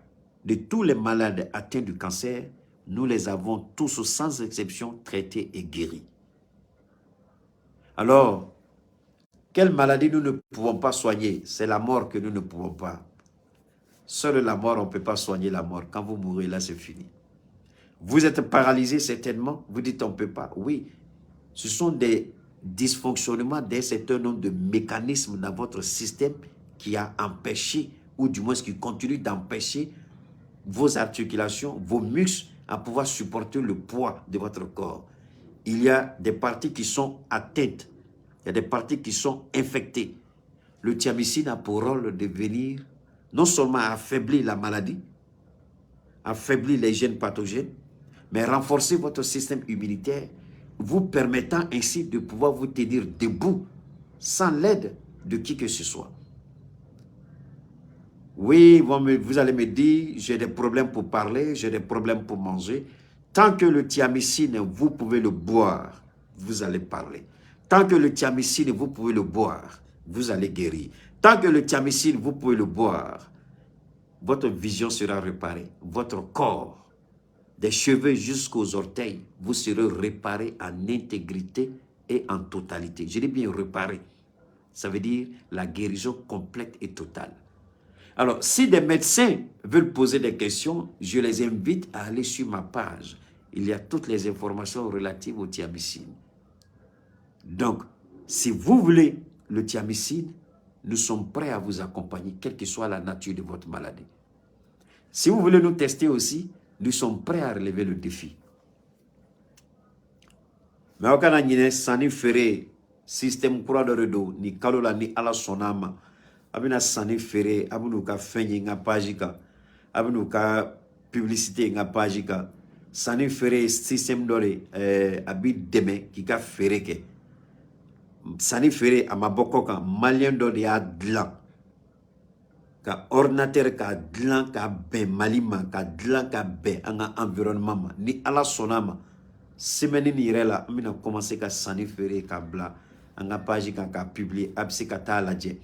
de tous les malades atteints du cancer, nous les avons tous sans exception traités et guéris. Alors, quelle maladie nous ne pouvons pas soigner? C'est la mort que nous ne pouvons pas. Seule la mort, on ne peut pas soigner la mort. Quand vous mourrez, là, c'est fini. Vous êtes paralysé certainement. Vous dites on ne peut pas. Oui, ce sont des dysfonctionnements d'un certain nombre de mécanismes dans votre système qui a empêché, ou du moins qui continue d'empêcher vos articulations, vos muscles à pouvoir supporter le poids de votre corps. il y a des parties qui sont atteintes. Il y a des parties qui sont infectées. Le thiamicine a pour rôle de venir non seulement affaiblir la maladie, affaiblir les gènes pathogènes, mais renforcer votre système immunitaire, vous permettant ainsi de pouvoir vous tenir debout sans l'aide de qui que ce soit. Oui, vous allez me dire, j'ai des problèmes pour parler, j'ai des problèmes pour manger. Tant que le thiamicine, vous pouvez le boire, vous allez parler. Tant que le thiamicine, vous pouvez le boire, vous allez guérir. Tant que le thiamicine, vous pouvez le boire, votre vision sera réparée. Votre corps, des cheveux jusqu'aux orteils, vous serez réparé en intégrité et en totalité. Je dis bien réparé. Ça veut dire la guérison complète et totale. Alors, si des médecins veulent poser des questions, je les invite à aller sur ma page. Il y a toutes les informations relatives au thiamicine. Donc, si vous voulez le thiamicine, nous sommes prêts à vous accompagner, quelle que soit la nature de votre maladie. Si vous voulez nous tester aussi, nous sommes prêts à relever le défi. Mais au Canada, Sani Ferré, système courant de redo, ni Kalola, ni Ala Sonama, Abina Sani Ferré, Abunuka Fenye, nga Pajika, Abunuka publicité, nga Pajika, Sani Ferré, système d'ore, Abi Deme, qui ka Ferré ke. Sani Ferré, Amabokoka, Malien d'ore, ya Dlan. Ka ordinateur ka dlan ka ben malima ka dlan ka ben anga environnement ni ala sonama semaine ni rela mina commencer ka sani fere ka bla anga page ka publier absi ka ta laje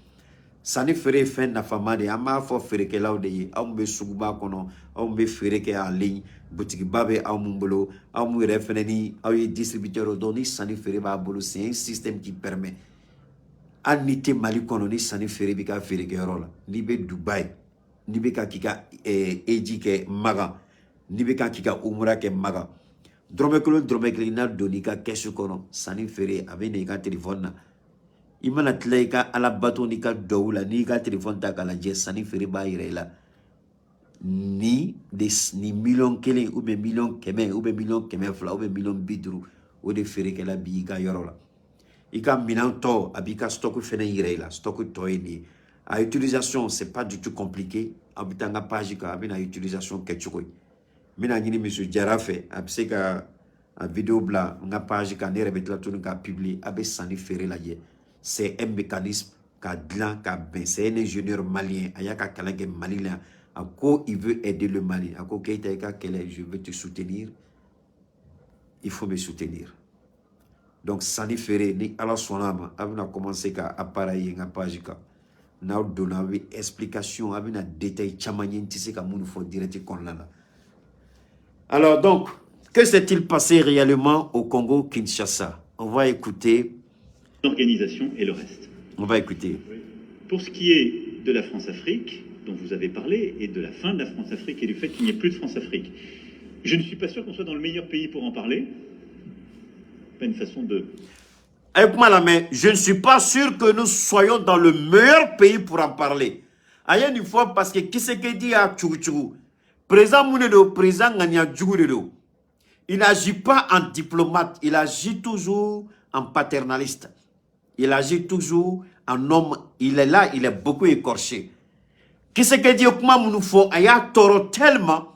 sani fere fin na fama de ama fo fere ke lawde yi aw be suguba kono aw be fere ke en ligne boutique babe aw mumbolo aw mu refeneni aw yi distributeur doni sani fere ba bolo c'est un système qui permet Anite Mali kono ni sani fere bika fere ke rola ni be Dubai ni be ka kika eji ke maga ni be ka kika umra ke maga drome kelo na doni ka kesu kono sani fere ave ne ka téléphone na imana tlay ka ala bato ni ka doula ni ka téléphone ta kala je sani fere ba irela ni million kelen ou be million keme ou be million keme fla ou be million bidru o de fere ke la bi ka yorola Ika minanto abika stock fene yirela stock toini a utilisation c'est pas du tout compliqué abitanga page ka abina utilisation ketchuko mina nyini monsieur Jarafe abseka a vidéo bla nga page ka ne rebetla tunu ka publier abe sani fere la ye c'est un mécanisme ka dlan ka ben c'est un ingénieur malien ayaka kalage malien ako il veut aider le Mali ako keita ka kele je veux te soutenir il faut me soutenir. Donc, Sani Ferré, ni ala sonama, avina commencé à appareiller nga page ka. Na donna explication, avina détail chamanien tissé ka moun fo direct kon la. Alors donc, que s'est-il passé réellement au Congo Kinshasa? On va écouter l'organisation et le reste. On va écouter. Pour ce qui est de la France-Afrique, dont vous avez parlé, et de la fin de la France-Afrique et du fait qu'il n'y ait plus de France-Afrique, je ne suis pas sûr qu'on soit dans le meilleur pays pour en parler. Pas une façon de... Écoute-moi la main, je ne suis pas sûr que nous soyons dans le meilleur pays pour en parler. Aïe une fois parce que qui c'est qui dit à Tchougou président Mounedo, président Ngania Djouguredo, il n'agit pas en diplomate, il agit toujours en paternaliste. Il agit toujours en homme, il est là, il est beaucoup écorché. Qui c'est qui dit comment nous faut aya toro tellement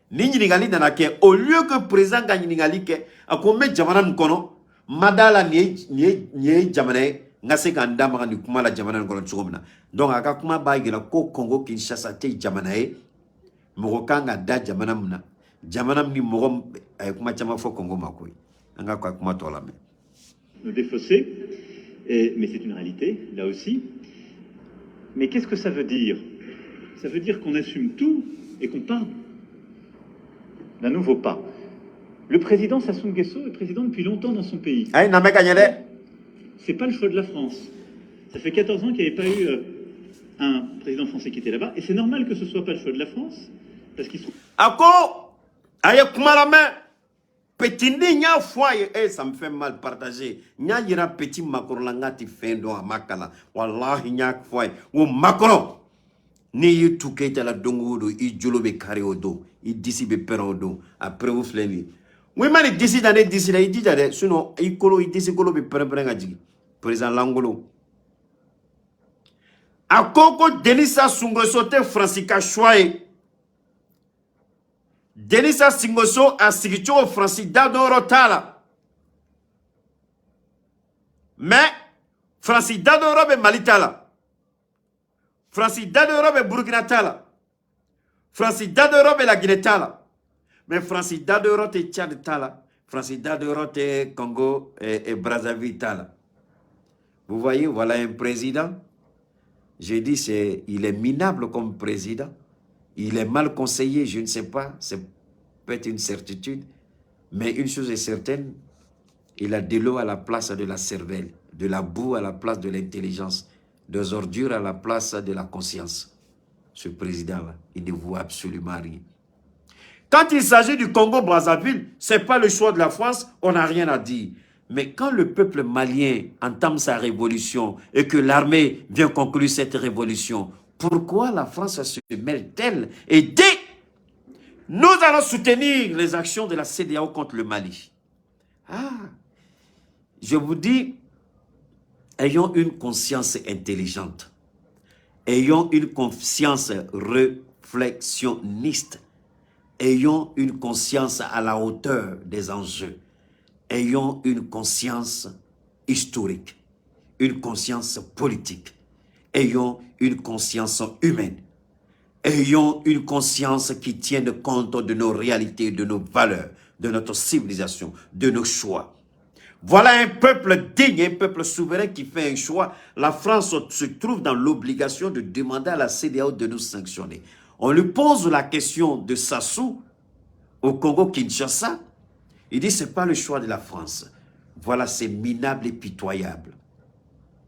ni ningali nana ke au lieu que président gagne ningali ke akome jamana nkono madala ni jamana ngase kanda ma ni kuma la jamana nkono tsogomna donc aka kuma ba gira ko Congo Kinshasa te jamana e mo kanga da jamana mna jamana ni mo ay kuma chama fo Congo makoy anga kwa kuma tola me nous défausser mais c'est une réalité là aussi. Mais qu'est-ce que ça veut dire? Ça veut dire qu'on assume tout et qu'on part d'un nouveau pas. Le président Sassou Nguesso est président depuis longtemps dans son pays. C'est pas le choix de la France. Ça fait 14 ans qu'il n'y avait pas eu un président français qui était là-bas. Et c'est normal que ce soit pas le choix de la France. Parce qu'ils sont... Ako, aye kumalame, petit nya foye, ça me fait mal partager. Nya yira petit Macron langati fendo a makala. Wallahi nya foye. Ou Macron. Ni yu tuketa la dongo do, i jolo be kare odo, i disi be pera odo. Après vous fleni. Oui, mais il décide d'aller d'ici là, il dit d'aller. Sinon, il dit que le président Langolo. A Koko Denisa Sungosote Francisca Chouaé. Denisa Singoso a Sigicho Francis Dadoro Tala. Mais Francis Dadoro be Malitala. Francis Dadoro be Burkina Tala. Francis Dadoro be la Guinée Tala. Mais Francis Dadoro te Tchad Tala. Francis Dadoro te Congo et Brazzaville Tala. Vous voyez, voilà un président. J'ai dit, il est minable comme président. Il est mal conseillé, je ne sais pas. C'est peut-être une certitude. Mais une chose est certaine, il a de l'eau à la place de la cervelle, de la boue à la place de l'intelligence, des ordures à la place de la conscience. Ce président-là, il ne voit absolument rien. Quand il s'agit du Congo-Brazzaville, ce n'est pas le choix de la France, on n'a rien à dire. Mais quand le peuple malien entame sa révolution et que l'armée vient conclure cette révolution, pourquoi la France se mêle-t-elle et dit « Nous allons soutenir les actions de la CEDEAO contre le Mali ». Ah, je vous dis, ayons une conscience intelligente, ayons une conscience réflexionniste, ayons une conscience à la hauteur des enjeux. Ayons une conscience historique, une conscience politique, ayons une conscience humaine, ayons une conscience qui tienne compte de nos réalités, de nos valeurs, de notre civilisation, de nos choix. Voilà un peuple digne, un peuple souverain qui fait un choix. La France se trouve dans l'obligation de demander à la CEDEAO de nous sanctionner. On lui pose la question de Sassou au Congo-Kinshasa. Il dit, ce n'est pas le choix de la France. Voilà, c'est minable et pitoyable.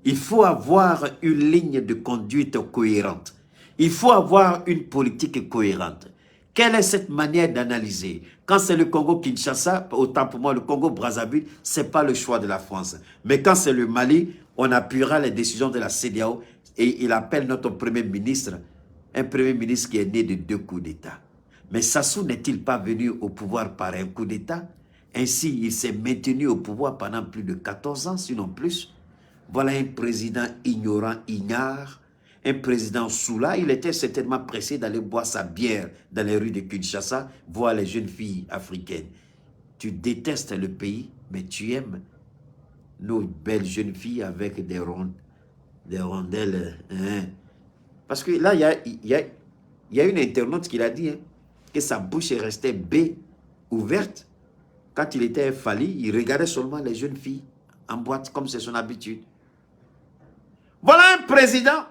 Il faut avoir une ligne de conduite cohérente. Il faut avoir une politique cohérente. Quelle est cette manière d'analyser? Quand c'est le Congo-Kinshasa, autant pour moi, le Congo-Brazzaville, ce n'est pas le choix de la France. Mais quand c'est le Mali, on appuiera les décisions de la CEDEAO et il appelle notre Premier ministre, un Premier ministre qui est né de 2 coups d'État. Mais Sassou n'est-il pas venu au pouvoir par un coup d'État? Ainsi, il s'est maintenu au pouvoir pendant plus de 14 ans, sinon plus. Voilà un président ignorant, ignare, un président soula. Il était certainement pressé d'aller boire sa bière dans les rues de Kinshasa, voir les jeunes filles africaines. Tu détestes le pays, mais tu aimes nos belles jeunes filles avec des rondelles. Hein. Parce que là, il y a une internaute qui l'a dit, hein, que sa bouche est restée bée, ouverte. Quand il était Fali, il regardait seulement les jeunes filles en boîte, comme c'est son habitude. Voilà un président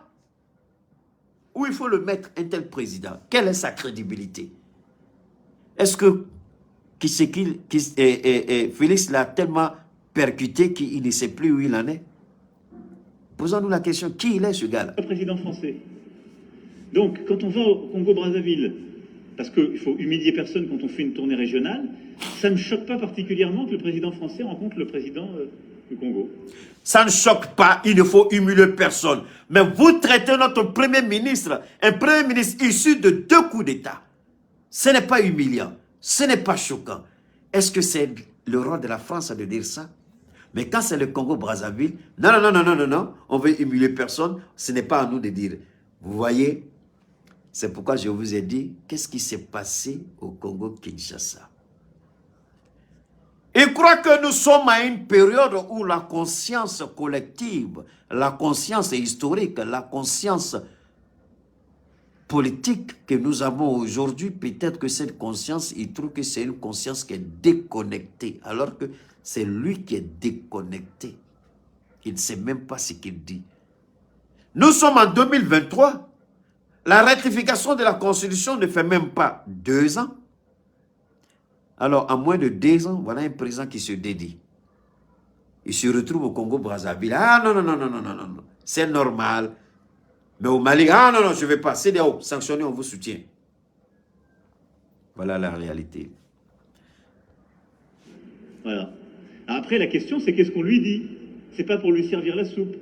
où il faut le mettre, un tel président. Quelle est sa crédibilité? Est-ce que Félix l'a tellement percuté qu'il ne sait plus où il en est? Posons-nous la question, qui il est ce gars-là? Le président français. Donc, quand on va au Congo-Brazzaville, parce qu'il faut humilier personne quand on fait une tournée régionale, ça ne choque pas particulièrement que le président français rencontre le président du Congo. Ça ne choque pas, il ne faut humilier personne. Mais vous traitez notre Premier ministre, un Premier ministre issu de 2 coups d'État. Ce n'est pas humiliant, ce n'est pas choquant. Est-ce que c'est le rôle de la France de dire ça? Mais quand c'est le Congo-Brazzaville, non, on veut humilier personne, ce n'est pas à nous de dire. Vous voyez, c'est pourquoi je vous ai dit, qu'est-ce qui s'est passé au Congo-Kinshasa? Il croit que nous sommes à une période où la conscience collective, la conscience historique, la conscience politique que nous avons aujourd'hui, peut-être que cette conscience, il trouve que c'est une conscience qui est déconnectée, alors que c'est lui qui est déconnecté. Il ne sait même pas ce qu'il dit. Nous sommes en 2023. La ratification de la Constitution ne fait même pas 2 ans. Alors, en moins de 2 ans, voilà un président qui se dédie. Il se retrouve au Congo-Brazzaville. Ah non. C'est normal. Mais au Mali, ah non, je ne vais pas. CEDEAO, sanctionner, on vous soutient. Voilà la réalité. Voilà. Après, la question, c'est qu'est-ce qu'on lui dit? C'est pas pour lui servir la soupe.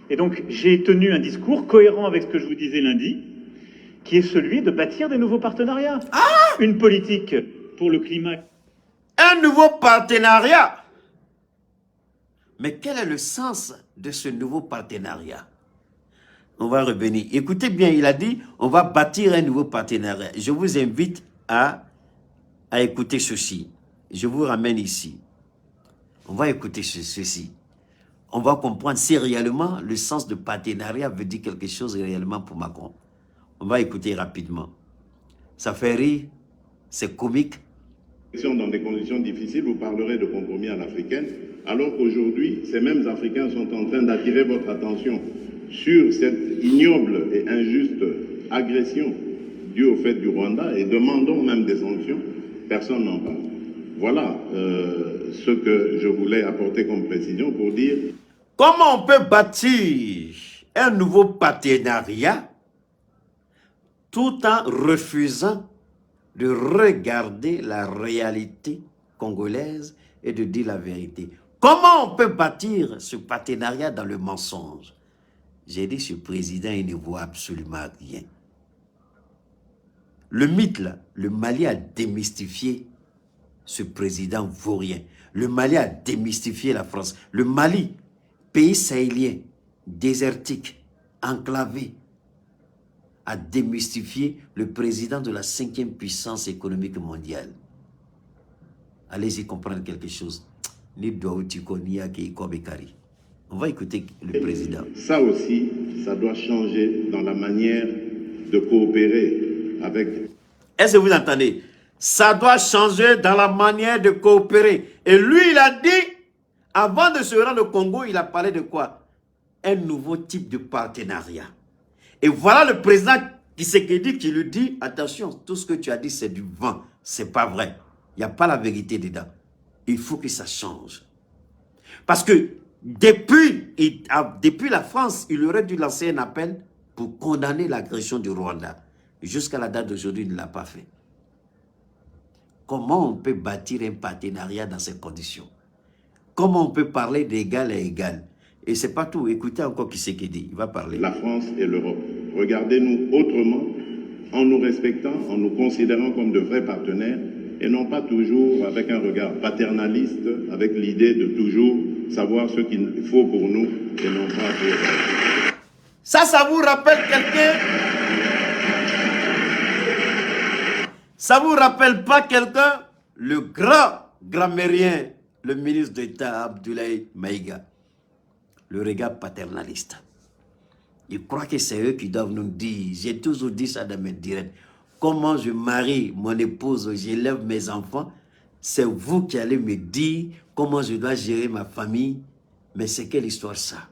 Et donc, j'ai tenu un discours cohérent avec ce que je vous disais lundi, qui est celui de bâtir des nouveaux partenariats. Une politique pour le climat. Un nouveau partenariat. Mais quel est le sens de ce nouveau partenariat? On va revenir. Écoutez bien, il a dit, on va bâtir un nouveau partenariat. Je vous invite à écouter ceci. Je vous ramène ici. On va écouter ceci. On va comprendre si réellement le sens de partenariat veut dire quelque chose réellement pour Macron. On va écouter rapidement. Ça fait rire, c'est comique. Dans des conditions difficiles, vous parlerez de compromis à l'africaine, alors qu'aujourd'hui, ces mêmes Africains sont en train d'attirer votre attention sur cette ignoble et injuste agression due au fait du Rwanda et demandons même des sanctions. Personne n'en parle. Voilà ce que je voulais apporter comme précision pour dire... Comment on peut bâtir un nouveau partenariat tout en refusant de regarder la réalité congolaise et de dire la vérité? Comment on peut bâtir ce partenariat dans le mensonge? J'ai dit, ce président, il ne voit absolument rien. Le mythe, là, le Mali a démystifié ce président vaurien. Le Mali a démystifié la France. Le Mali, pays sahélien, désertique, enclavé, a démystifié le président de la 5e puissance économique mondiale. Allez-y comprendre quelque chose. On va écouter le président. Ça aussi, ça doit changer dans la manière de coopérer avec... Est-ce que vous entendez? Ça doit changer dans la manière de coopérer. Et lui, il a dit, avant de se rendre au Congo, il a parlé de quoi? Un nouveau type de partenariat. Et voilà le président Tshisekedi qui lui dit, attention, tout ce que tu as dit, c'est du vent. C'est pas vrai. Il n'y a pas la vérité dedans. Il faut que ça change. Parce que depuis la France, il aurait dû lancer un appel pour condamner l'agression du Rwanda. Jusqu'à la date d'aujourd'hui, il ne l'a pas fait. Comment on peut bâtir un partenariat dans ces conditions? Comment on peut parler d'égal à égal? Et c'est pas tout. Écoutez encore qui c'est qui dit. Il va parler. La France et l'Europe. Regardez-nous autrement, en nous respectant, en nous considérant comme de vrais partenaires, et non pas toujours avec un regard paternaliste, avec l'idée de toujours savoir ce qu'il faut pour nous et non pas pour... Ça vous rappelle quelqu'un? Ça vous rappelle pas quelqu'un? Le grand grammairien, le ministre d'État Abdoulaye Maïga. Le regard paternaliste. Je crois que c'est eux qui doivent nous dire, j'ai toujours dit ça dans mes directs, comment je marie mon épouse, j'élève mes enfants, c'est vous qui allez me dire comment je dois gérer ma famille. Mais c'est quelle histoire ça?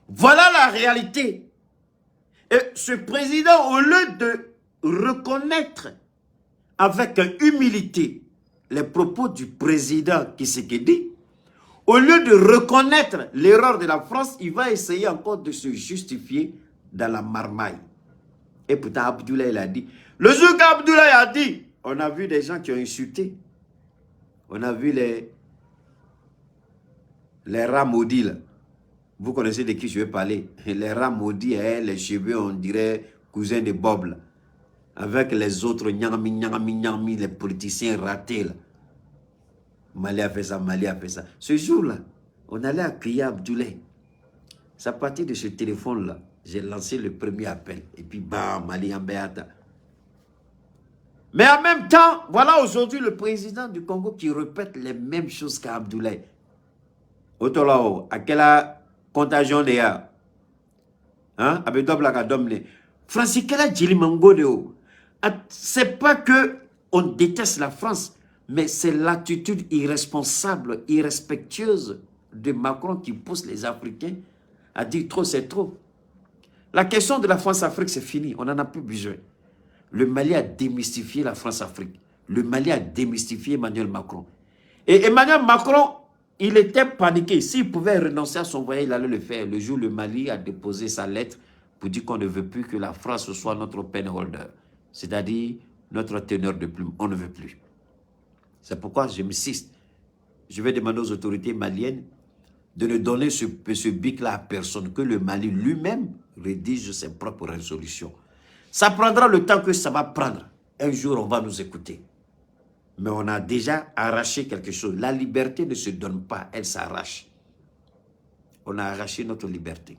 Voilà la réalité. Et ce président, au lieu de reconnaître avec humilité les propos du président Tshisekedi, au lieu de reconnaître l'erreur de la France, il va essayer encore de se justifier dans la marmaille. Et pourtant, Abdoulaye l'a dit. Le jour qu'Abdoulaye a dit, on a vu des gens qui ont insulté. On a vu les rats maudits là. Vous connaissez de qui je vais parler. Les rats maudits, les cheveux, on dirait cousins de Bob là. Avec les autres, les politiciens ratés là. Mali a fait ça, Mali a fait ça. Ce jour-là, on allait accueillir Abdoulaye. C'est à partir de ce téléphone-là, j'ai lancé le premier appel. Et puis, bam, Mali en béata. Mais en même temps, voilà aujourd'hui le président du Congo qui répète les mêmes choses qu'Abdoulaye. Otolao, à quelle contagion de ya? Hein? Francis, quelle djilimango de haut? C'est pas que on déteste la France, mais c'est l'attitude irresponsable, irrespectueuse de Macron qui pousse les Africains à dire trop, c'est trop. La question de la France-Afrique, c'est fini. On n'en a plus besoin. Le Mali a démystifié la France-Afrique. Le Mali a démystifié Emmanuel Macron. Et Emmanuel Macron, il était paniqué. S'il pouvait renoncer à son voyage, il allait le faire. Le jour où le Mali a déposé sa lettre pour dire qu'on ne veut plus que la France soit notre pen holder. C'est-à-dire notre teneur de plume. On ne veut plus. C'est pourquoi je m'insiste. Je vais demander aux autorités maliennes de ne donner ce bic-là à personne, que le Mali lui-même rédige ses propres résolutions. Ça prendra le temps que ça va prendre. Un jour, on va nous écouter. Mais on a déjà arraché quelque chose. La liberté ne se donne pas, elle s'arrache. On a arraché notre liberté.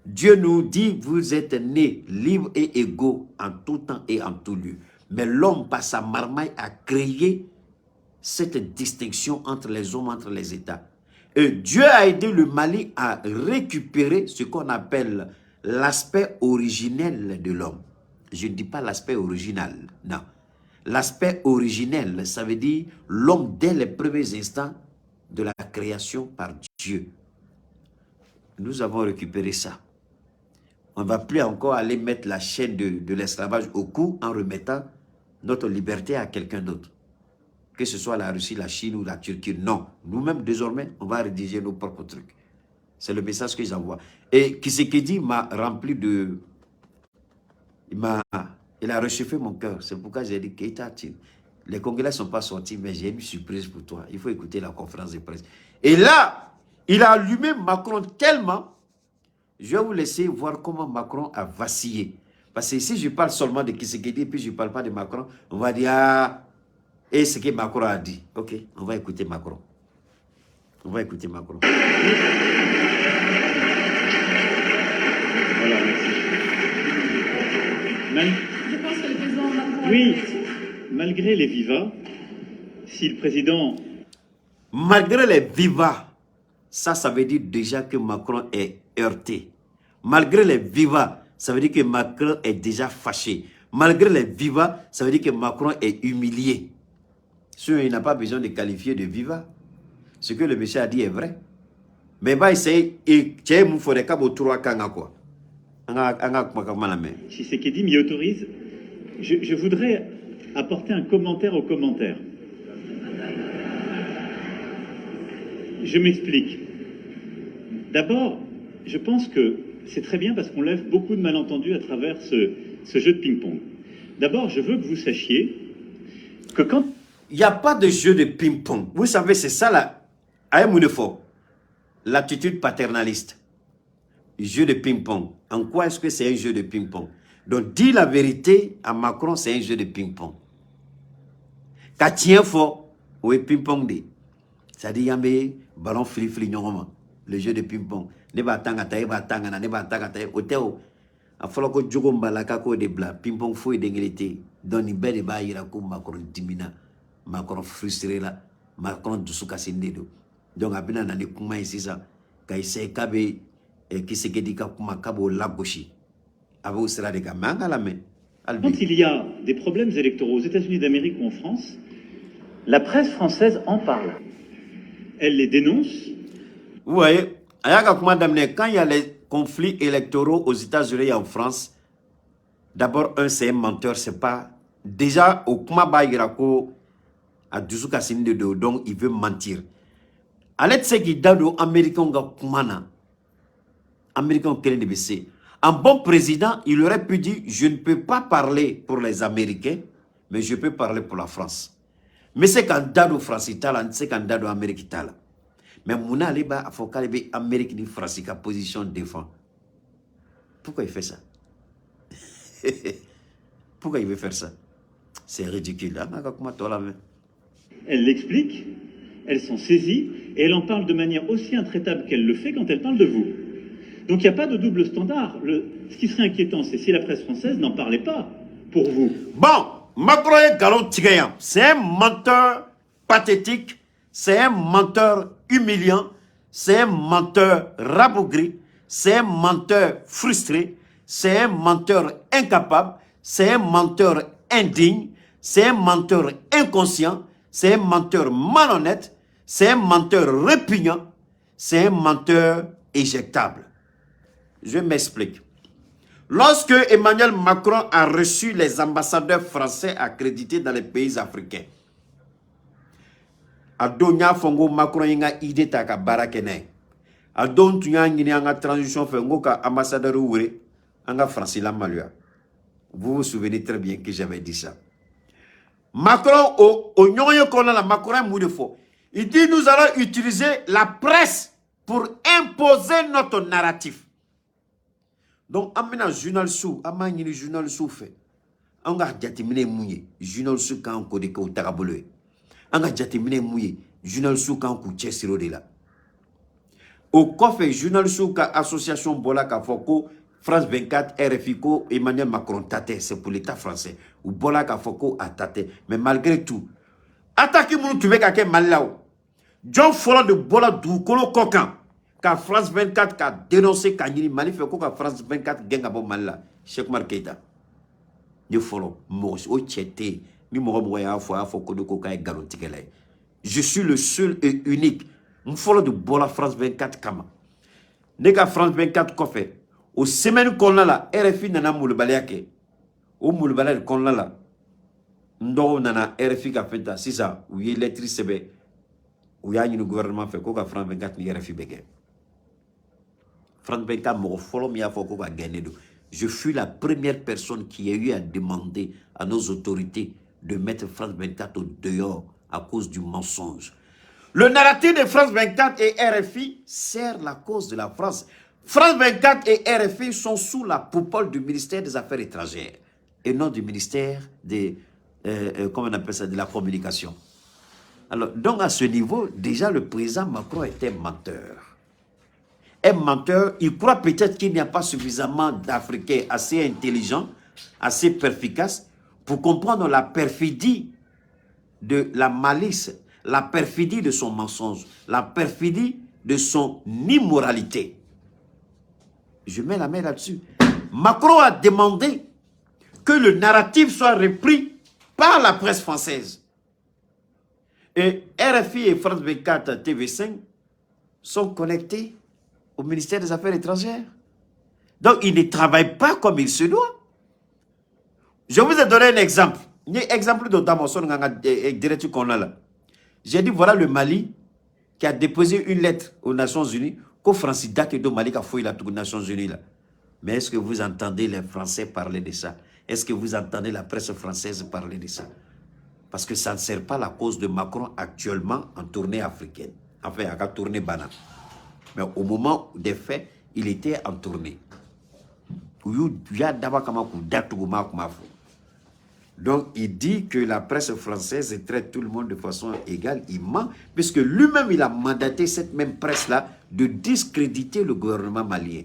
Dieu nous dit, vous êtes nés libres et égaux en tout temps et en tout lieu. Mais l'homme, par sa marmaille, a créé cette distinction entre les hommes, entre les États. Et Dieu a aidé le Mali à récupérer ce qu'on appelle l'aspect originel de l'homme. Je ne dis pas l'aspect original, non. L'aspect originel, ça veut dire l'homme dès les premiers instants de la création par Dieu. Nous avons récupéré ça. On ne va plus encore aller mettre la chaîne de l'esclavage au cou en remettant notre liberté à quelqu'un d'autre. Que ce soit la Russie, la Chine ou la Turquie, non. Nous-mêmes, désormais, on va rédiger nos propres trucs. C'est le message que j'envoie. Et Kisekedi m'a rempli de... Il a réchauffé mon cœur. C'est pourquoi j'ai dit, Keita, les Congolais ne sont pas sortis, mais j'ai une surprise pour toi. Il faut écouter la conférence de presse. Et là, il a allumé Macron tellement. Je vais vous laisser voir comment Macron a vacillé. Parce que si je parle seulement de Kisekedi et puis je ne parle pas de Macron, on va dire, ah, et ce que Macron a dit. Ok, on va écouter Macron. On va écouter Macron. Voilà, merci. Je pense que le président Macron... Oui, malgré les vivas, si le président... Malgré les vivas, ça veut dire déjà que Macron est heurté. Malgré les vivas, ça veut dire que Macron est déjà fâché. Malgré les vivas, ça veut dire que Macron est humilié. Il n'a pas besoin de qualifier de viva. Ce que le monsieur a dit est vrai. Mais bah, c'est Tshisekedi m'y autorise. Je voudrais apporter un commentaire au commentaire. Je m'explique. D'abord, je pense que c'est très bien parce qu'on lève beaucoup de malentendus à travers ce jeu de ping-pong. D'abord, je veux que vous sachiez que quand... Il n'y a pas de jeu de ping-pong. Vous savez, c'est ça l'attitude paternaliste. Jeu de ping-pong. En quoi est-ce que c'est un jeu de ping-pong? Donc, dis la vérité à Macron, c'est un jeu de ping-pong. Quand tu es fort, oui, ping-pong. C'est-à-dire, il y a un ballon fili-fili, le jeu de ping-pong. Ne va tanga tae, va tanga, ne va tanga tae. Oteo, a fallu que jogo mbalaka ko de bla, ping-pong fouille d'engelité. Donc, il bête de baïra ko Macron dimina. Macron frustré là, Macron dusuka sindedo. Donc abina nani kuma ici ça, kaise kabe qui se dit kuma kabo lagoshi. Abo sera de kamanga la main. Quand il y a des problèmes électoraux aux États-Unis d'Amérique ou en France, la presse française en parle. Elle les dénonce. Vous voyez, quand il y a les conflits électoraux aux États-Unis et en France, d'abord c'est un menteur, c'est pas déjà au kuma baïrako à Dusuka Sindedo, donc il veut mentir. Alet Seki Dado, Américain Kumana, Américain KNBC. Un bon président, il aurait pu dire, je ne peux pas parler pour les Américains, mais je peux parler pour la France. Mais c'est quand Dado France Itala, c'est quand Dado Amérique Itala. Mais Mouna Liba, il faut qu'Alébé Amérique ni France, sa position défend. Pourquoi il fait ça? Pourquoi il veut faire ça? C'est ridicule. Elle l'explique, elle s'en saisit, et elle en parle de manière aussi intraitable qu'elle le fait quand elle parle de vous. Donc il n'y a pas de double standard. Ce qui serait inquiétant, c'est si la presse française n'en parlait pas pour vous. Bon, Macron est galon tigréen. C'est un menteur pathétique, c'est un menteur humiliant, c'est un menteur rabougri, c'est un menteur frustré, c'est un menteur incapable, c'est un menteur indigne, c'est un menteur inconscient, c'est un menteur malhonnête, c'est un menteur répugnant, c'est un menteur éjectable. Je m'explique. Lorsque Emmanuel Macron a reçu les ambassadeurs français accrédités dans les pays africains, Adonia Fongo Macron inga idée ta ka barakene. Adon tunya ngini anga transition fongo ka ambassadeur ouvre anga français la malua. Vous vous souvenez très bien que j'avais dit ça. Macron au nyonyo kona la Macron mou de faux. Il dit nous allons utiliser la presse pour imposer notre narratif. Donc amena journal sou amani journal sou fait. Anga jatimine mounye journal sou kan ko de ko takabolo. anga jatemine mouye journaliste kan ku chesiro de la au coffre journaliste ka association bola ka foko France 24 RFI ko Emmanuel Macron tate c'est pour l'état français ou bola ka foko a tate mais malgré tout attaquer mon tu veux ka ke malao John Follow de bola du kolo kokan ka France 24 ka dénoncé Kanyini Mali fait ko ka France 24 genga bo malla Cheikh Oumar Keïta ni follow mo o tchete ni mo mo ya fo ko de ko ka galon tikelay je suis le seul et unique mon follow de bola France 24 kama ne ka France 24 ko fait au semaine qu'on la RFI nana moulbali yake o moulbali qu'on la ndo nana RFI ka feta sisa ou y lettre sebe ou y a une gouvernement fait ko ka France 24 ni RFI bege France 24 mo follow mi a foko ka gagner do. Je fus la première personne qui a eu à demander à nos autorités de mettre France 24 au dehors à cause du mensonge. Le narratif de France 24 et RFI sert la cause de la France. France 24 et RFI sont sous la coupole du ministère des Affaires étrangères et non du ministère comment on appelle ça, de la communication. Alors, donc à ce niveau, déjà le président Macron était menteur. Un menteur, il croit peut-être qu'il n'y a pas suffisamment d'Africains assez intelligents, assez perspicaces pour comprendre la perfidie de la malice, la perfidie de son mensonge, la perfidie de son immoralité. Je mets la main là-dessus. Macron a demandé que le narratif soit repris par la presse française. Et RFI et France 24 TV5 sont connectés au ministère des Affaires étrangères. Donc, ils ne travaillent pas comme il se doit. Je vous ai donné un exemple. Un exemple de Damonson direct qu'on a là. J'ai dit, voilà le Mali qui a déposé une lettre aux Nations Unies qu'au Francis date de Mali qui a fouillé aux Nations Unies là. Mais est-ce que vous entendez les Français parler de ça? Est-ce que vous entendez la presse française parler de ça? Parce que ça ne sert pas la cause de Macron actuellement en tournée africaine. Enfin, à la tournée banane. Mais au moment des faits, il était en tournée. Donc, il dit que la presse française traite tout le monde de façon égale. Il ment, puisque lui-même, il a mandaté cette même presse-là de discréditer le gouvernement malien.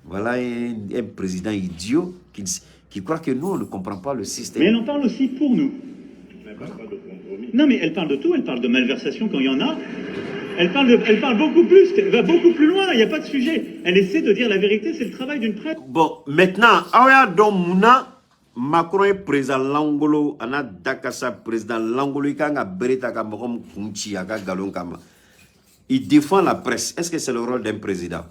Voilà un président idiot qui croit que nous, on ne comprend pas le système. Mais elle en parle aussi pour nous. Elle parle pas de compromis. Non, mais elle parle de tout. Elle parle de malversation quand il y en a. Elle parle beaucoup plus, elle va beaucoup plus loin, il n'y a pas de sujet. Elle essaie de dire la vérité, c'est le travail d'une presse. Bon, maintenant, Macron est président Langolo, Ana Dakassa président Langolo, il défend la presse. Est-ce que c'est le rôle d'un président?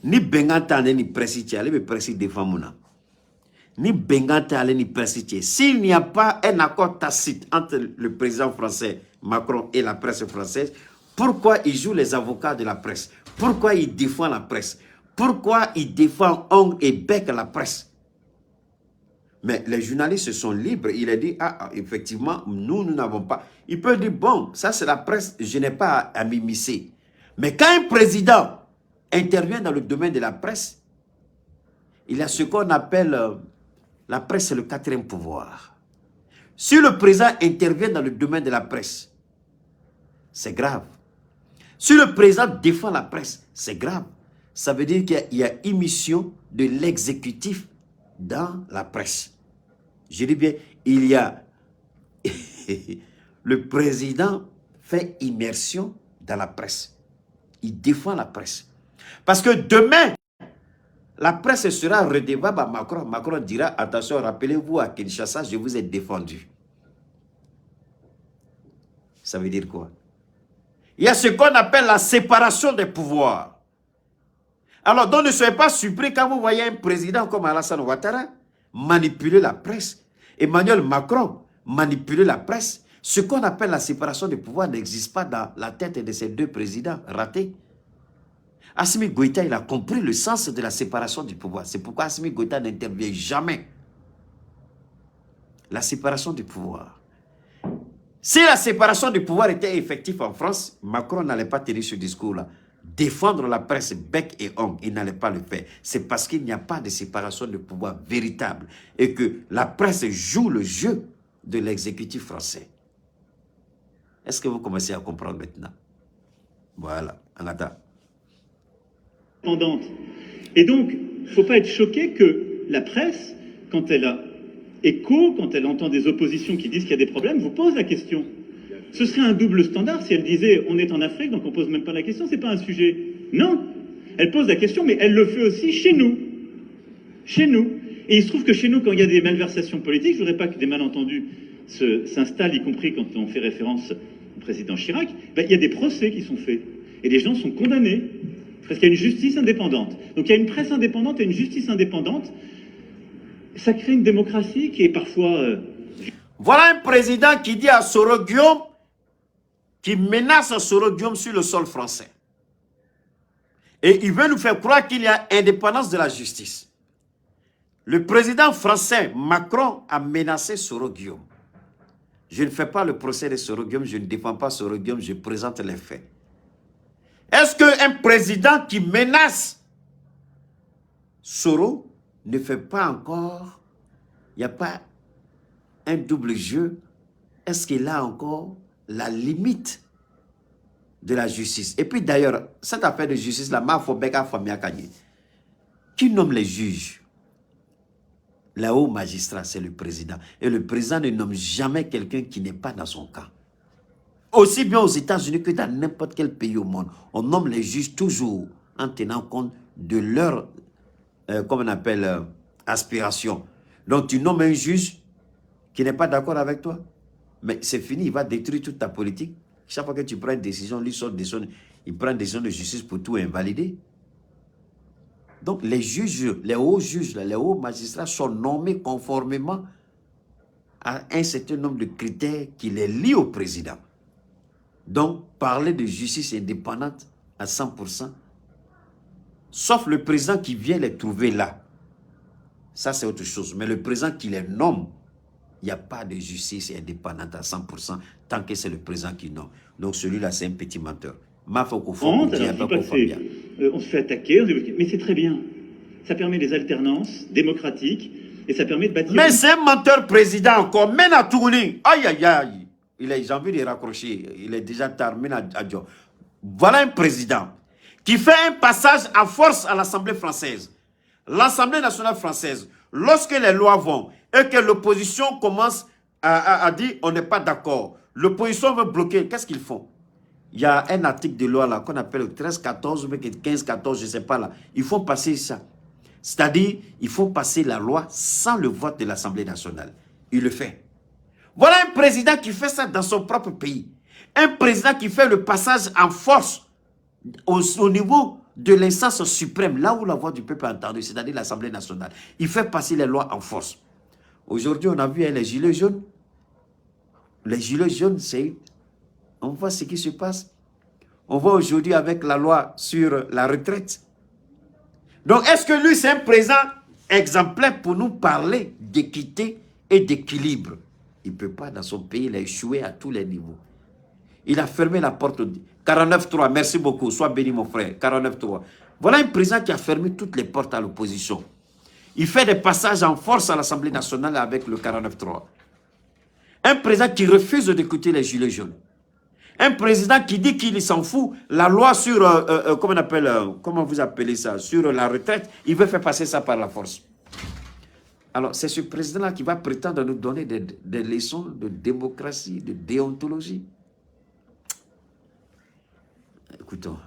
Ni Bengata ni presse, le presse défend Mouna. Ni Bengata ni presse. S'il n'y a pas un accord tacite entre le président français Macron et la presse française, pourquoi il joue les avocats de la presse? Pourquoi il défend la presse? Pourquoi il défend ongle et bec la presse? Mais les journalistes sont libres. Il a dit, ah, effectivement, nous n'avons pas. Il peut dire, bon, ça c'est la presse, je n'ai pas à m'immiscer. Mais quand un président intervient dans le domaine de la presse, il y a ce qu'on appelle, la presse c'est le quatrième pouvoir. Si le président intervient dans le domaine de la presse, c'est grave. Si le président défend la presse, c'est grave. Ça veut dire qu'il y a émission de l'exécutif dans la presse. Je dis bien, il y a... le président fait immersion dans la presse. Il défend la presse. Parce que demain, la presse sera redevable à Macron. Macron dira, attention, rappelez-vous à Kinshasa, je vous ai défendu. Ça veut dire quoi? Il y a ce qu'on appelle la séparation des pouvoirs. Alors, donc ne soyez pas surpris quand vous voyez un président comme Alassane Ouattara manipuler la presse. Emmanuel Macron manipuler la presse. Ce qu'on appelle la séparation des pouvoirs n'existe pas dans la tête de ces deux présidents ratés. Assimi Goïta, il a compris le sens de la séparation du pouvoir. C'est pourquoi Assimi Goïta n'intervient jamais. La séparation du pouvoir. Si la séparation du pouvoir était effective en France, Macron n'allait pas tenir ce discours-là. Défendre la presse bec et ongle, il n'allait pas le faire. C'est parce qu'il n'y a pas de séparation de pouvoir véritable et que la presse joue le jeu de l'exécutif français. Est-ce que vous commencez à comprendre maintenant? Voilà, en attendant. Et donc, il ne faut pas être choqué que la presse, quand elle a écho, quand elle entend des oppositions qui disent qu'il y a des problèmes, vous pose la question. Ce serait un double standard si elle disait on est en Afrique, donc on ne pose même pas la question, c'est pas un sujet. Non, elle pose la question, mais elle le fait aussi chez nous. Chez nous. Et il se trouve que chez nous, quand il y a des malversations politiques, je ne voudrais pas que des malentendus s'installent, y compris quand on fait référence au président Chirac, ben, il y a des procès qui sont faits. Et les gens sont condamnés. Parce qu'il y a une justice indépendante. Donc il y a une presse indépendante et une justice indépendante. Ça crée une démocratie qui est parfois... Voilà un président qui dit à Soro Guillaume, qui menace Soro Guillaume sur le sol français. Et il veut nous faire croire qu'il y a indépendance de la justice. Le président français Macron a menacé Soro Guillaume. Je ne fais pas le procès de Soro Guillaume, je ne défends pas Soro Guillaume, je présente les faits. Est-ce qu'un président qui menace Soro ne fait pas encore, il n'y a pas un double jeu? Est-ce qu'il a encore la limite de la justice? Et puis d'ailleurs, cette affaire de justice, là, qui nomme les juges? Le haut magistrat, c'est le président. Et le président ne nomme jamais quelqu'un qui n'est pas dans son camp. Aussi bien aux États-Unis que dans n'importe quel pays au monde, on nomme les juges toujours en tenant compte de leur, comme on appelle, aspiration. Donc tu nommes un juge qui n'est pas d'accord avec toi, mais c'est fini, il va détruire toute ta politique. Chaque fois que tu prends une décision, lui sort il prend une décision de justice pour tout invalider. Donc les juges, les hauts juges, les hauts magistrats sont nommés conformément à un certain nombre de critères qui les lient au président. Donc, parler de justice indépendante à 100%, sauf le président qui vient les trouver là. Ça, c'est autre chose. Mais le président qui les nomme, il n'y a pas de justice indépendante à 100% tant que c'est le président qui nomme. Donc, celui-là, c'est un petit menteur. On se fait attaquer, mais c'est très bien. Ça permet des alternances démocratiques et ça permet de bâtir... Mais c'est un menteur président encore. Mène à tourner. Aïe, aïe, aïe. J'ai envie de raccrocher. Il est déjà tard. Voilà un président qui fait un passage en force à l'Assemblée française. L'Assemblée nationale française, lorsque les lois vont et que l'opposition commence à dire on n'est pas d'accord, l'opposition veut bloquer, qu'est-ce qu'ils font? Il y a un article de loi là qu'on appelle le 13-14 ou 15-14, je ne sais pas là. Ils font passer ça. C'est-à-dire, ils font passer la loi sans le vote de l'Assemblée nationale. Il le fait. Voilà un président qui fait ça dans son propre pays. Un président qui fait le passage en force au niveau de l'instance suprême, là où la voix du peuple est entendue, c'est-à-dire l'Assemblée nationale. Il fait passer les lois en force. Aujourd'hui, on a vu les gilets jaunes. Les gilets jaunes, c'est... On voit ce qui se passe. On voit aujourd'hui avec la loi sur la retraite. Donc, est-ce que lui, c'est un président exemplaire pour nous parler d'équité et d'équilibre? Il ne peut pas, dans son pays, il a échoué à tous les niveaux. Il a fermé la porte. 49.3, merci beaucoup, sois béni mon frère. 49.3. Voilà un président qui a fermé toutes les portes à l'opposition. Il fait des passages en force à l'Assemblée nationale avec le 49.3. Un président qui refuse d'écouter les gilets jaunes. Un président qui dit qu'il s'en fout, la loi sur, comment on appelle, comment vous appelez ça, sur la retraite, il veut faire passer ça par la force. Alors, c'est ce président-là qui va prétendre nous donner des leçons de démocratie, de déontologie. Écoutons.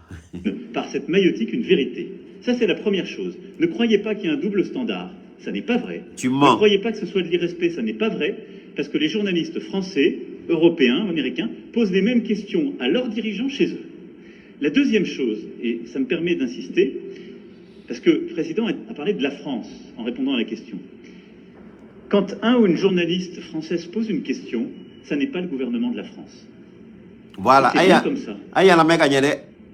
Par cette maïotique, une vérité. Ça, c'est la première chose. Ne croyez pas qu'il y a un double standard. Ça n'est pas vrai. Tu mens. Ne croyez pas que ce soit de l'irrespect. Ça n'est pas vrai. Parce que les journalistes français, européens, américains, posent les mêmes questions à leurs dirigeants chez eux. La deuxième chose, et ça me permet d'insister, parce que le président a parlé de la France en répondant à la question. Quand un ou une journaliste française pose une question, ça n'est pas le gouvernement de la France. Voilà. C'est bien comme ça. Mais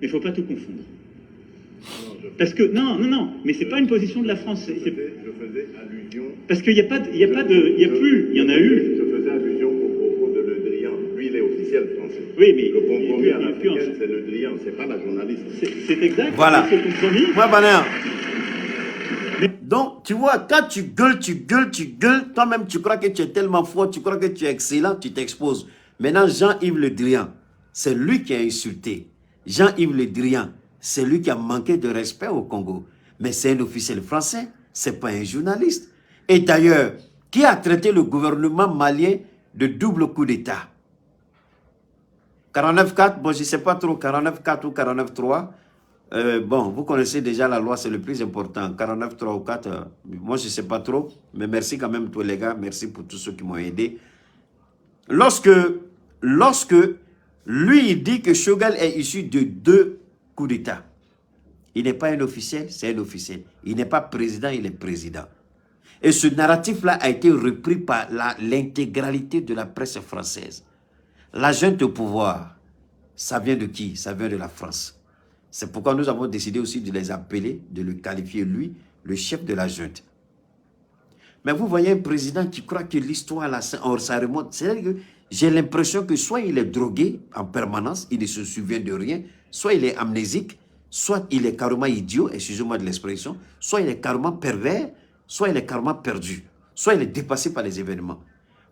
il ne faut pas tout confondre. Parce que, non, mais c'est pas une position de la France. Je faisais allusion... Parce qu'il n'y a pas de, il y en a eu. Je faisais allusion au propos de Le Drian. Lui, il est officiel français. Oui, mais... Le compromis à l'africaine, c'est Le Drian, c'est pas la journaliste. C'est exact. Voilà. Ce compromis... Moi, Donc, tu vois, quand tu gueules, toi-même, tu crois que tu es tellement fort, tu crois que tu es excellent, tu t'exposes. Maintenant, Jean-Yves Le Drian, c'est lui qui a insulté. Jean-Yves Le Drian, c'est lui qui a manqué de respect au Congo. Mais c'est un officiel français, c'est pas un journaliste. Et d'ailleurs, qui a traité le gouvernement malien de double coup d'État? 49-4, bon, je ne sais pas trop, 49-4 ou 49-3. Bon, vous connaissez déjà la loi, c'est le plus important. 49-3 ou 4, moi je ne sais pas trop, mais merci quand même tous les gars, merci pour tous ceux qui m'ont aidé. Lorsque lui, il dit que Chogel est issu de 2 coups d'État. Il n'est pas un officiel, c'est un officiel. Il n'est pas président, il est président. Et ce narratif-là a été repris par l'intégralité de la presse française. La junte au pouvoir, ça vient de qui? Ça vient de la France. C'est pourquoi nous avons décidé aussi de les appeler, de le qualifier, lui, le chef de la junte. Mais vous voyez un président qui croit que l'histoire, ça remonte. C'est-à-dire que j'ai l'impression que soit il est drogué en permanence, il ne se souvient de rien, soit il est amnésique, soit il est carrément idiot, excusez-moi de l'expression, soit il est carrément pervers, soit il est carrément perdu, soit il est dépassé par les événements.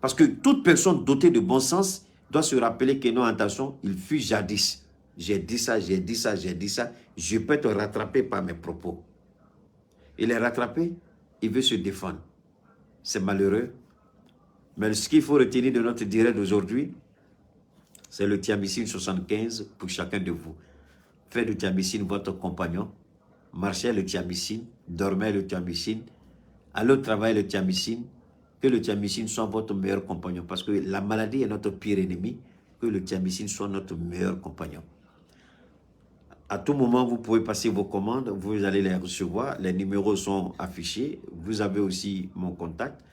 Parce que toute personne dotée de bon sens doit se rappeler que non, attention, il fut jadis. J'ai dit ça, j'ai dit ça, j'ai dit ça. Je peux te rattraper par mes propos. Il est rattrapé, il veut se défendre. C'est malheureux. Mais ce qu'il faut retenir de notre direct d'aujourd'hui, c'est le Thiamicine 75 pour chacun de vous. Faites le Thiamicine votre compagnon. Marchez le Thiamicine, dormez le Thiamicine, allez au travail le Thiamicine. Que le Thiamicine soit votre meilleur compagnon. Parce que la maladie est notre pire ennemi. Que le Thiamicine soit notre meilleur compagnon. À tout moment, vous pouvez passer vos commandes. Vous allez les recevoir. Les numéros sont affichés. Vous avez aussi mon contact.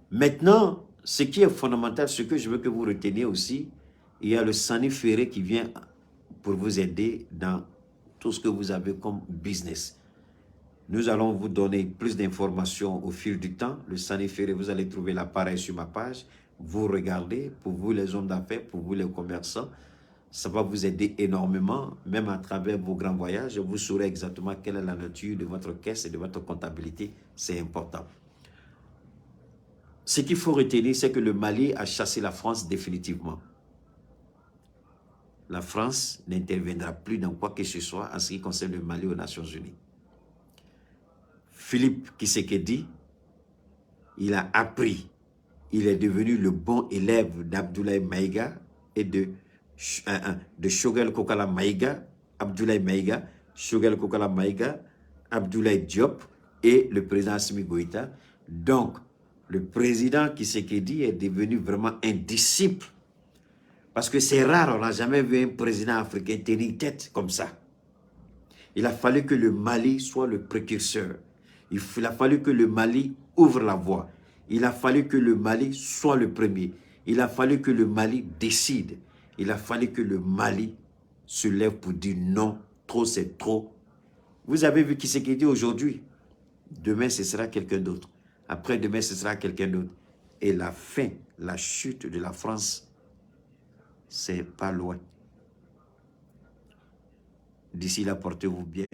Maintenant, ce qui est fondamental, ce que je veux que vous reteniez aussi, il y a le Sani Ferré qui vient pour vous aider dans tout ce que vous avez comme business. Nous allons vous donner plus d'informations au fil du temps. Le Sani Ferré, vous allez trouver l'appareil sur ma page. Vous regardez, pour vous les hommes d'affaires, pour vous les commerçants, ça va vous aider énormément, même à travers vos grands voyages. Vous saurez exactement quelle est la nature de votre caisse et de votre comptabilité. C'est important. Ce qu'il faut retenir, c'est que le Mali a chassé la France définitivement. La France n'interviendra plus dans quoi que ce soit en ce qui concerne le Mali aux Nations Unies. Philippe Tshisekedi, il a appris, il est devenu le bon élève d'Abdoulaye Maïga et de Choguel Kokala Maïga, Abdoulaye Maïga, Choguel Kokala Maïga, Abdoulaye Diop et le président Assimi Goïta. Donc, le président Tshisekedi est devenu vraiment un disciple. Parce que c'est rare, on n'a jamais vu un président africain tenir tête comme ça. Il a fallu que le Mali soit le précurseur. Il a fallu que le Mali ouvre la voie. Il a fallu que le Mali soit le premier. Il a fallu que le Mali décide. Il a fallu que le Mali se lève pour dire non, trop c'est trop. Vous avez vu qui c'est qui dit aujourd'hui. Demain, ce sera quelqu'un d'autre. Après-demain, ce sera quelqu'un d'autre. Et la fin, la chute de la France, c'est pas loin. D'ici là, portez-vous bien.